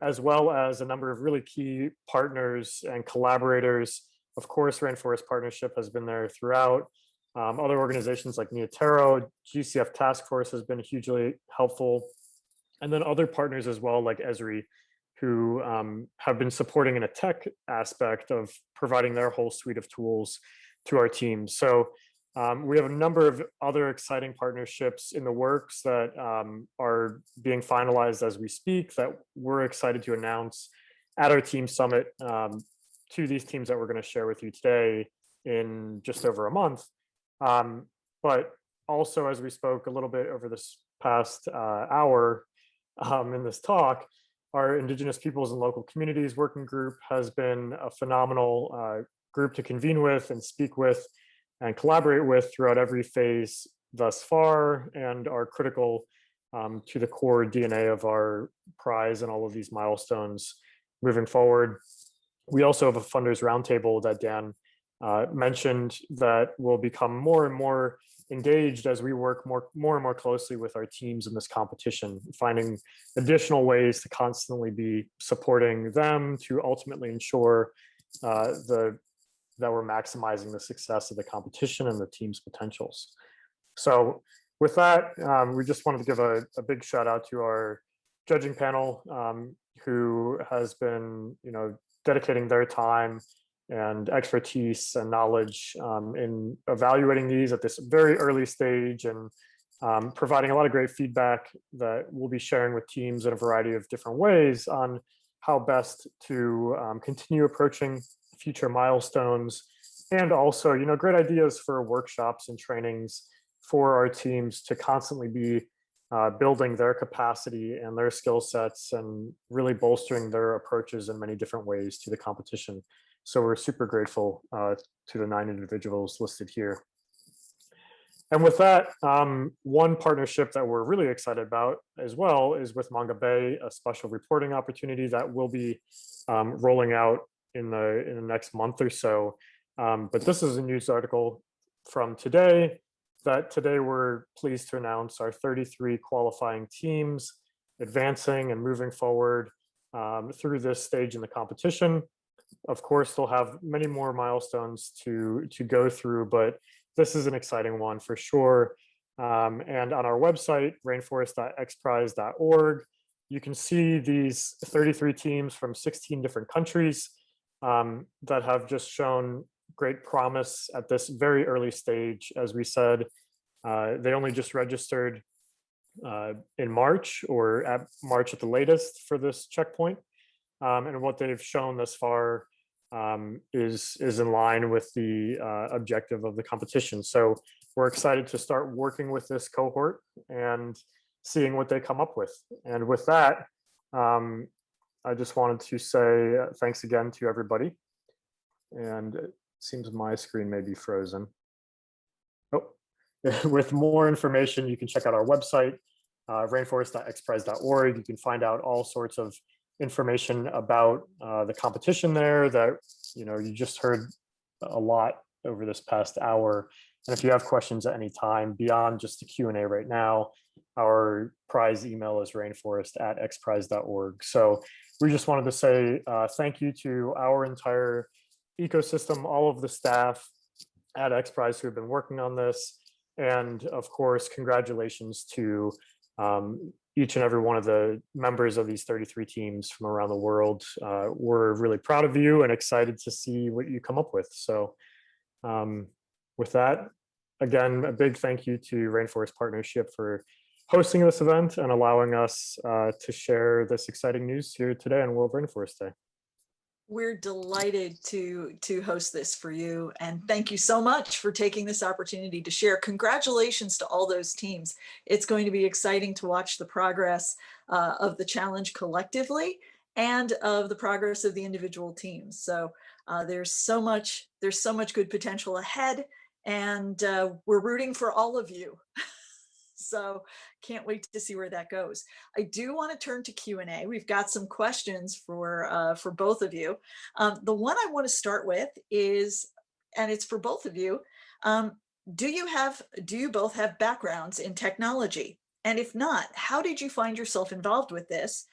as well as a number of really key partners and collaborators. Of course, Rainforest Partnership has been there throughout. Other organizations like Neotero, GCF Task Force has been hugely helpful. And then other partners as well, like Esri, who have been supporting in a tech aspect of providing their whole suite of tools to our teams. So we have a number of other exciting partnerships in the works that are being finalized as we speak that we're excited to announce at our team summit to these teams that we're going to share with you today in just over a month. But also, as we spoke a little bit over this past hour in this talk, our Indigenous Peoples and Local Communities Working Group has been a phenomenal group to convene with and speak with and collaborate with throughout every phase thus far, and are critical to the core DNA of our prize and all of these milestones moving forward. We also have a funders roundtable that Dan mentioned that will become more and more engaged as we work more and more closely with our teams in this competition, finding additional ways to constantly be supporting them to ultimately ensure that we're maximizing the success of the competition and the team's potentials. So with that, we just wanted to give a big shout out to our judging panel who has been dedicating their time and expertise and knowledge in evaluating these at this very early stage, and providing a lot of great feedback that we'll be sharing with teams in a variety of different ways on how best to continue approaching future milestones, and also, great ideas for workshops and trainings for our teams to constantly be building their capacity and their skill sets and really bolstering their approaches in many different ways to the competition. So we're super grateful to the 9 individuals listed here. And with that, one partnership that we're really excited about as well is with Manga Bay, a special reporting opportunity that will be rolling out in the next month or so. But this is a news article from today that today we're pleased to announce our 33 qualifying teams advancing and moving forward through this stage in the competition. Of course, they'll have many more milestones to go through, but this is an exciting one for sure. And on our website, rainforest.xprize.org, you can see these 33 teams from 16 different countries that have just shown great promise at this very early stage. As we said, they only just registered in March, or at March at the latest, for this checkpoint. And what they've shown thus far is in line with the objective of the competition. So we're excited to start working with this cohort and seeing what they come up with. And with that, I just wanted to say thanks again to everybody. And it seems my screen may be frozen. Oh, with more information, you can check out our website, rainforest.xprize.org. You can find out all sorts of information about the competition there that you just heard a lot over this past hour. And if you have questions at any time beyond just the Q&A right now, our prize email is rainforest@xprize.org. So we just wanted to say thank you to our entire ecosystem, all of the staff at XPRIZE who have been working on this, and of course, congratulations to each and every one of the members of these 33 teams from around the world. We're really proud of you and excited to see what you come up with. So with that, again, a big thank you to Rainforest Partnership for hosting this event and allowing us to share this exciting news here today on World Rainforest Day. We're delighted to host this for you, and thank you so much for taking this opportunity to share. Congratulations to all those teams. It's going to be exciting to watch the progress of the challenge collectively and of the progress of the individual teams. So there's so much good potential ahead, and we're rooting for all of you. So can't wait to see where that goes. I do want to turn to Q&A. We've got some questions for both of you. The one I want to start with is, and it's for both of you, do you both have backgrounds in technology? And if not, how did you find yourself involved with this?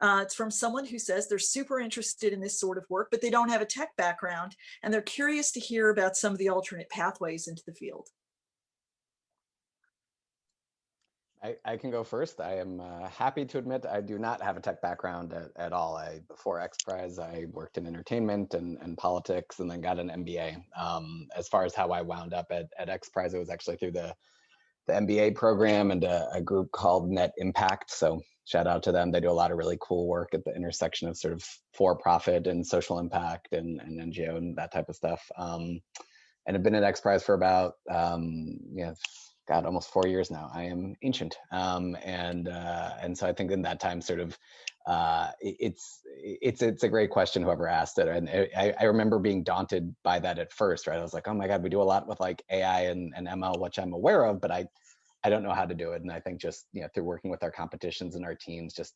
It's from someone who says they're super interested in this sort of work, but they don't have a tech background, and they're curious to hear about some of the alternate pathways into the field. I can go first. I am happy to admit I do not have a tech background at all. Before XPRIZE, I worked in entertainment and politics, and then got an MBA. As far as how I wound up at XPRIZE, it was actually through the MBA program and a group called Net Impact. So shout out to them. They do a lot of really cool work at the intersection of sort of for-profit and social impact and NGO and that type of stuff. And I've been at XPRIZE for about God, almost 4 years now. I am ancient, and so I think in that time, sort of, it's a great question. Whoever asked it, and I remember being daunted by that at first. Right, I was like, oh my God, we do a lot with like AI and ML, which I'm aware of, but I don't know how to do it. And I think just through working with our competitions and our teams, just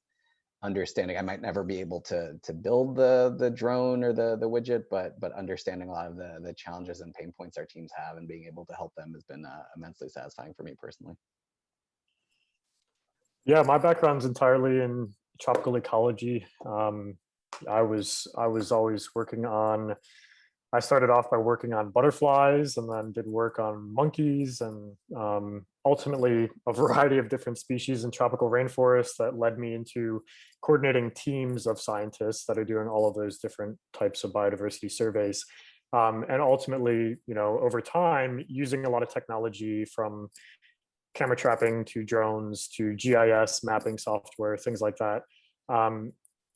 understanding, I might never be able to build the drone or the widget, but understanding a lot of the challenges and pain points our teams have and being able to help them has been immensely satisfying for me personally. Yeah, my background's entirely in tropical ecology. I was always working on, I started off by working on butterflies, and then did work on monkeys, and ultimately a variety of different species in tropical rainforests that led me into coordinating teams of scientists that are doing all of those different types of biodiversity surveys. And ultimately, over time, using a lot of technology from camera trapping to drones to GIS mapping software, things like that.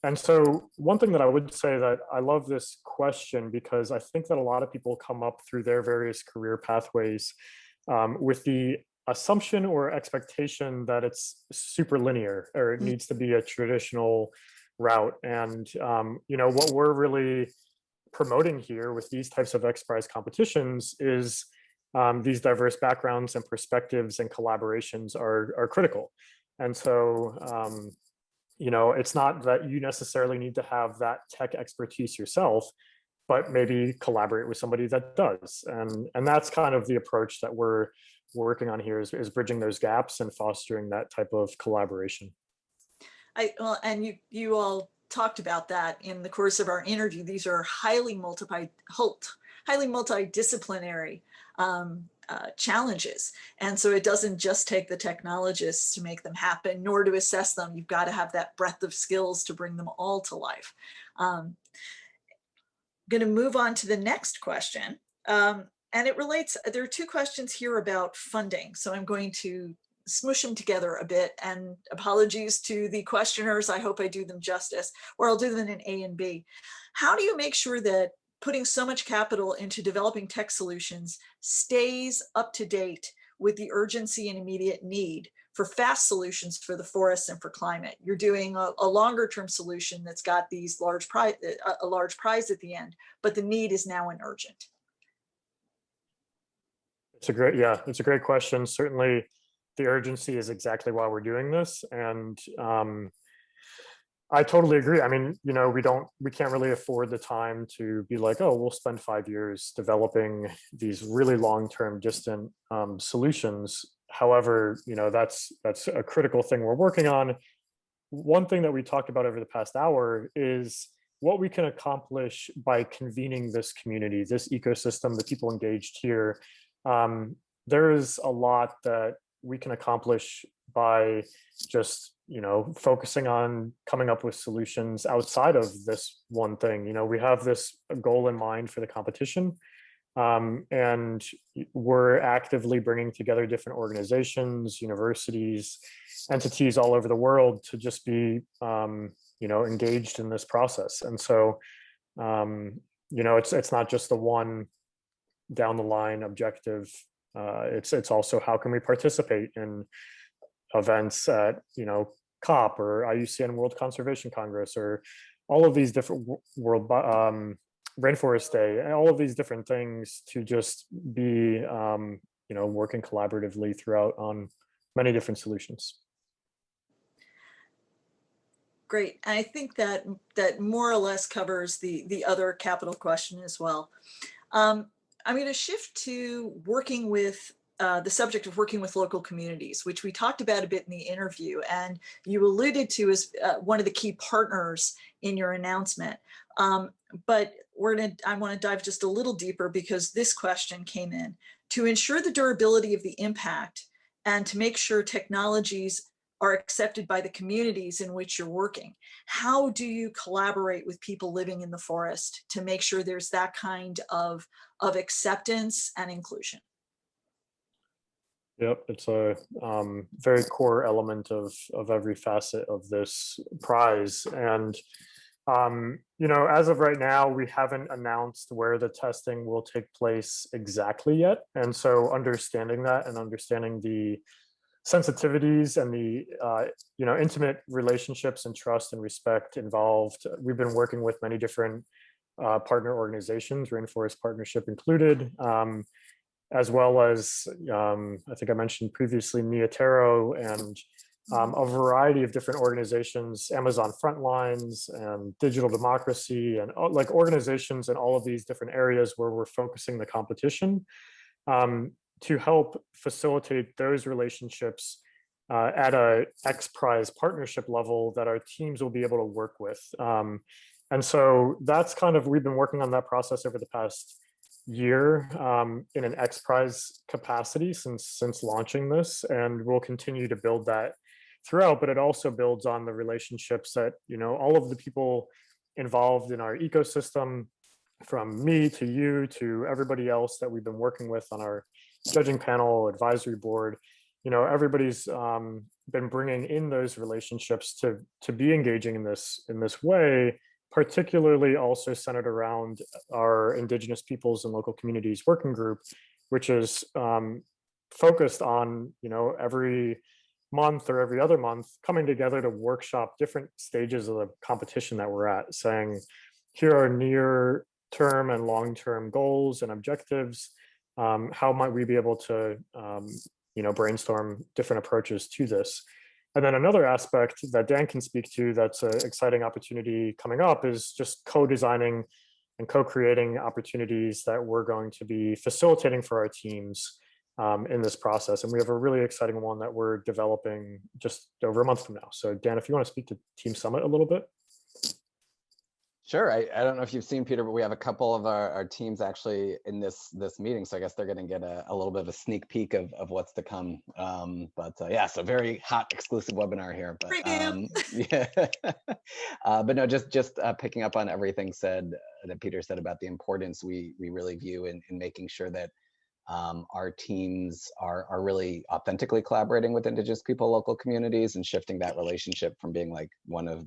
And so one thing that I would say that I love this question because I think that a lot of people come up through their various career pathways with the assumption or expectation that it's super linear or it needs to be a traditional route. And, what we're really promoting here with these types of XPRIZE competitions is these diverse backgrounds and perspectives and collaborations are critical. And so, it's not that you necessarily need to have that tech expertise yourself, but maybe collaborate with somebody that does. And that's kind of the approach that we're working on here is bridging those gaps and fostering that type of collaboration. And you all talked about that in the course of our interview. These are highly multidisciplinary challenges. And so it doesn't just take the technologists to make them happen, nor to assess them. You've got to have that breadth of skills to bring them all to life. Going to move on to the next question. And it relates, there are two questions here about funding. So I'm going to smush them together a bit, and apologies to the questioners. I hope I do them justice, or I'll do them in A and B. How do you make sure that putting so much capital into developing tech solutions stays up to date with the urgency and immediate need for fast solutions for the forests and for climate? You're doing a longer term solution that's got these a large prize at the end, but the need is now an urgent. It's a great question. Certainly the urgency is exactly why we're doing this. And I totally agree. I mean, we can't really afford the time to be like, oh, we'll spend 5 years developing these really long-term distant solutions. However, that's a critical thing we're working on. One thing that we talked about over the past hour is what we can accomplish by convening this community, this ecosystem, the people engaged here. There is a lot that we can accomplish by just focusing on coming up with solutions outside of this one thing. We have this goal in mind for the competition, and we're actively bringing together different organizations, universities, entities all over the world to just be engaged in this process. And so it's not just the one down the line objective. It's also how can we participate in events at COP or IUCN World Conservation Congress or all of these different World Rainforest Day and all of these different things to just be working collaboratively throughout on many different solutions. Great. I think that more or less covers the other capital question as well. I'm going to shift to working with the subject of working with local communities, which we talked about a bit in the interview, and you alluded to as one of the key partners in your announcement. But I want to dive just a little deeper because this question came in. To ensure the durability of the impact and to make sure technologies are accepted by the communities in which you're working, how do you collaborate with people living in the forest to make sure there's that kind of acceptance and inclusion? Yep, it's a very core element of every facet of this prize. And, as of right now, we haven't announced where the testing will take place exactly yet. And so understanding that and understanding the sensitivities and the intimate relationships and trust and respect involved, we've been working with many different partner organizations, Rainforest Partnership included, as well as I think I mentioned previously Neotero and a variety of different organizations, Amazon Frontlines and Digital Democracy, and like organizations in all of these different areas where we're focusing the competition to help facilitate those relationships at a XPRIZE partnership level that our teams will be able to work with. And so that's we've been working on that process over the past year in an XPRIZE capacity since launching this, and we'll continue to build that throughout, but it also builds on the relationships that, all of the people involved in our ecosystem, from me to you to everybody else that we've been working with on our judging panel, advisory board, everybody's been bringing in those relationships to be engaging in this way, particularly also centered around our Indigenous Peoples and Local Communities Working Group, which is focused on, every month or every other month coming together to workshop different stages of the competition that we're at, saying, here are near term and long term goals and objectives. How might we be able to, brainstorm different approaches to this? And then another aspect that Dan can speak to that's an exciting opportunity coming up is just co-designing and co-creating opportunities that we're going to be facilitating for our teams in this process. And we have a really exciting one that we're developing just over a month from now. So Dan, if you want to speak to Team Summit a little bit. Sure. I don't know if you've seen, Peter, but we have a couple of our teams actually in this meeting. So I guess they're going to get a little bit of a sneak peek of what's to come. Yeah, so very hot exclusive webinar here. But yeah, but no, just picking up on everything that Peter said about the importance we really view in making sure that our teams are really authentically collaborating with Indigenous people, local communities, and shifting that relationship from being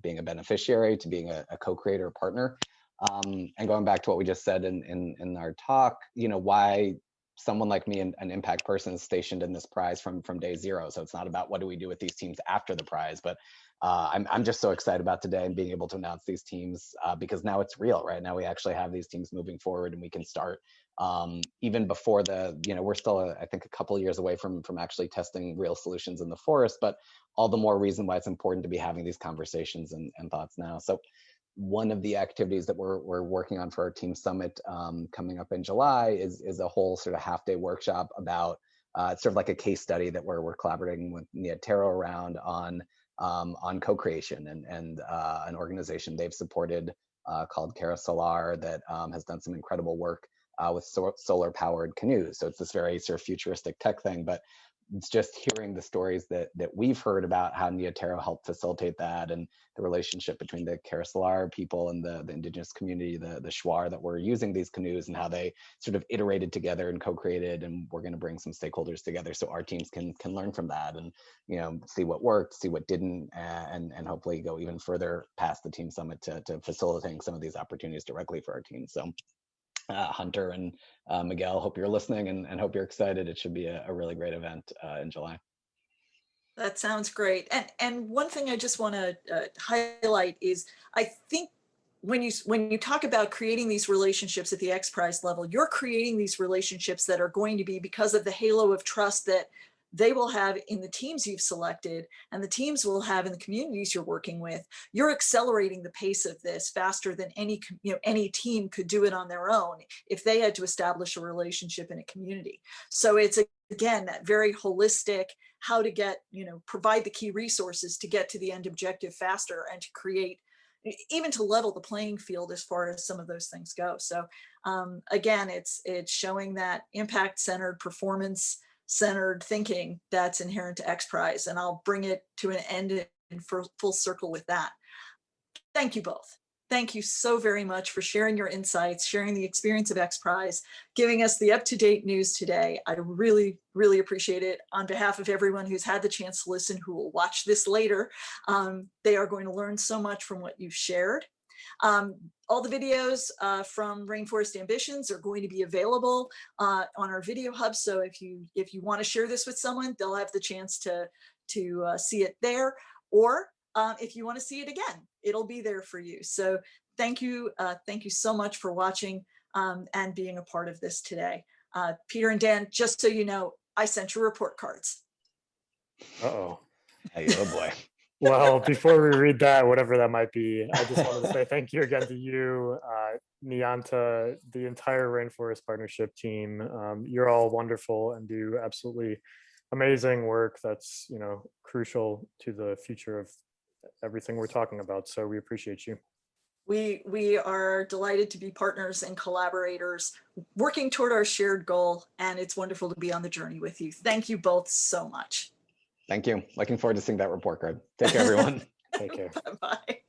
being a beneficiary to being a co-creator partner. And going back to what we just said in our talk, why someone like me, an impact person, is stationed in this prize from day zero. So it's not about what do we do with these teams after the prize, but I'm just so excited about today and being able to announce these teams because now it's real, right? Now we actually have these teams moving forward and we can start even before we're still, I think, a couple of years away from actually testing real solutions in the forest, but all the more reason why it's important to be having these conversations and thoughts now. So one of the activities that we're working on for our team summit coming up in July is a whole sort of half-day workshop about it's sort of like a case study that we're collaborating with Nia Taro around on co-creation and an organization they've supported called Cara Solar that has done some incredible work with solar powered canoes. So it's this very sort of futuristic tech thing, but it's just hearing the stories that we've heard about how Nia Taro helped facilitate that and the relationship between the Cara Solar people and the Indigenous community, the Shuar that were using these canoes, and how they sort of iterated together and co-created. And we're going to bring some stakeholders together so our teams can learn from that and see what worked, see what didn't, and hopefully go even further past the team summit to facilitating some of these opportunities directly for our teams. So Hunter and Miguel, hope you're listening and hope you're excited. It should be a really great event in July. That sounds great. And one thing I just want to highlight is I think when you talk about creating these relationships at the XPRIZE level, you're creating these relationships that are going to be because of the halo of trust that they will have in the teams you've selected and the teams will have in the communities you're working with. You're accelerating the pace of this faster than any team could do it on their own if they had to establish a relationship in a community. So it's, again, that very holistic, how to get, provide the key resources to get to the end objective faster and to create, even to level the playing field as far as some of those things go. So again, it's showing that impact-centered, performance-centered thinking that's inherent to XPRIZE, and I'll bring it to an end in full circle with that. Thank you both. Thank you so very much for sharing your insights, sharing the experience of XPRIZE, giving us the up-to-date news today. I really, really appreciate it. On behalf of everyone who's had the chance to listen, who will watch this later, they are going to learn so much from what you've shared. All the videos from Rainforest Ambitions are going to be available on our video hub. So if you want to share this with someone, they'll have the chance to see it there. Or if you want to see it again, it'll be there for you. So thank you so much for watching and being a part of this today. Peter and Dan, just so you know, I sent your report cards. Uh-oh. Oh boy. Well, before we read that, whatever that might be, I just wanted to say thank you again to you, Nianta, the entire Rainforest Partnership team. You're all wonderful and do absolutely amazing work that's, crucial to the future of everything we're talking about. So we appreciate you. We are delighted to be partners and collaborators working toward our shared goal, and it's wonderful to be on the journey with you. Thank you both so much. Thank you. Looking forward to seeing that report card. Take care, everyone. Take care. Bye-bye.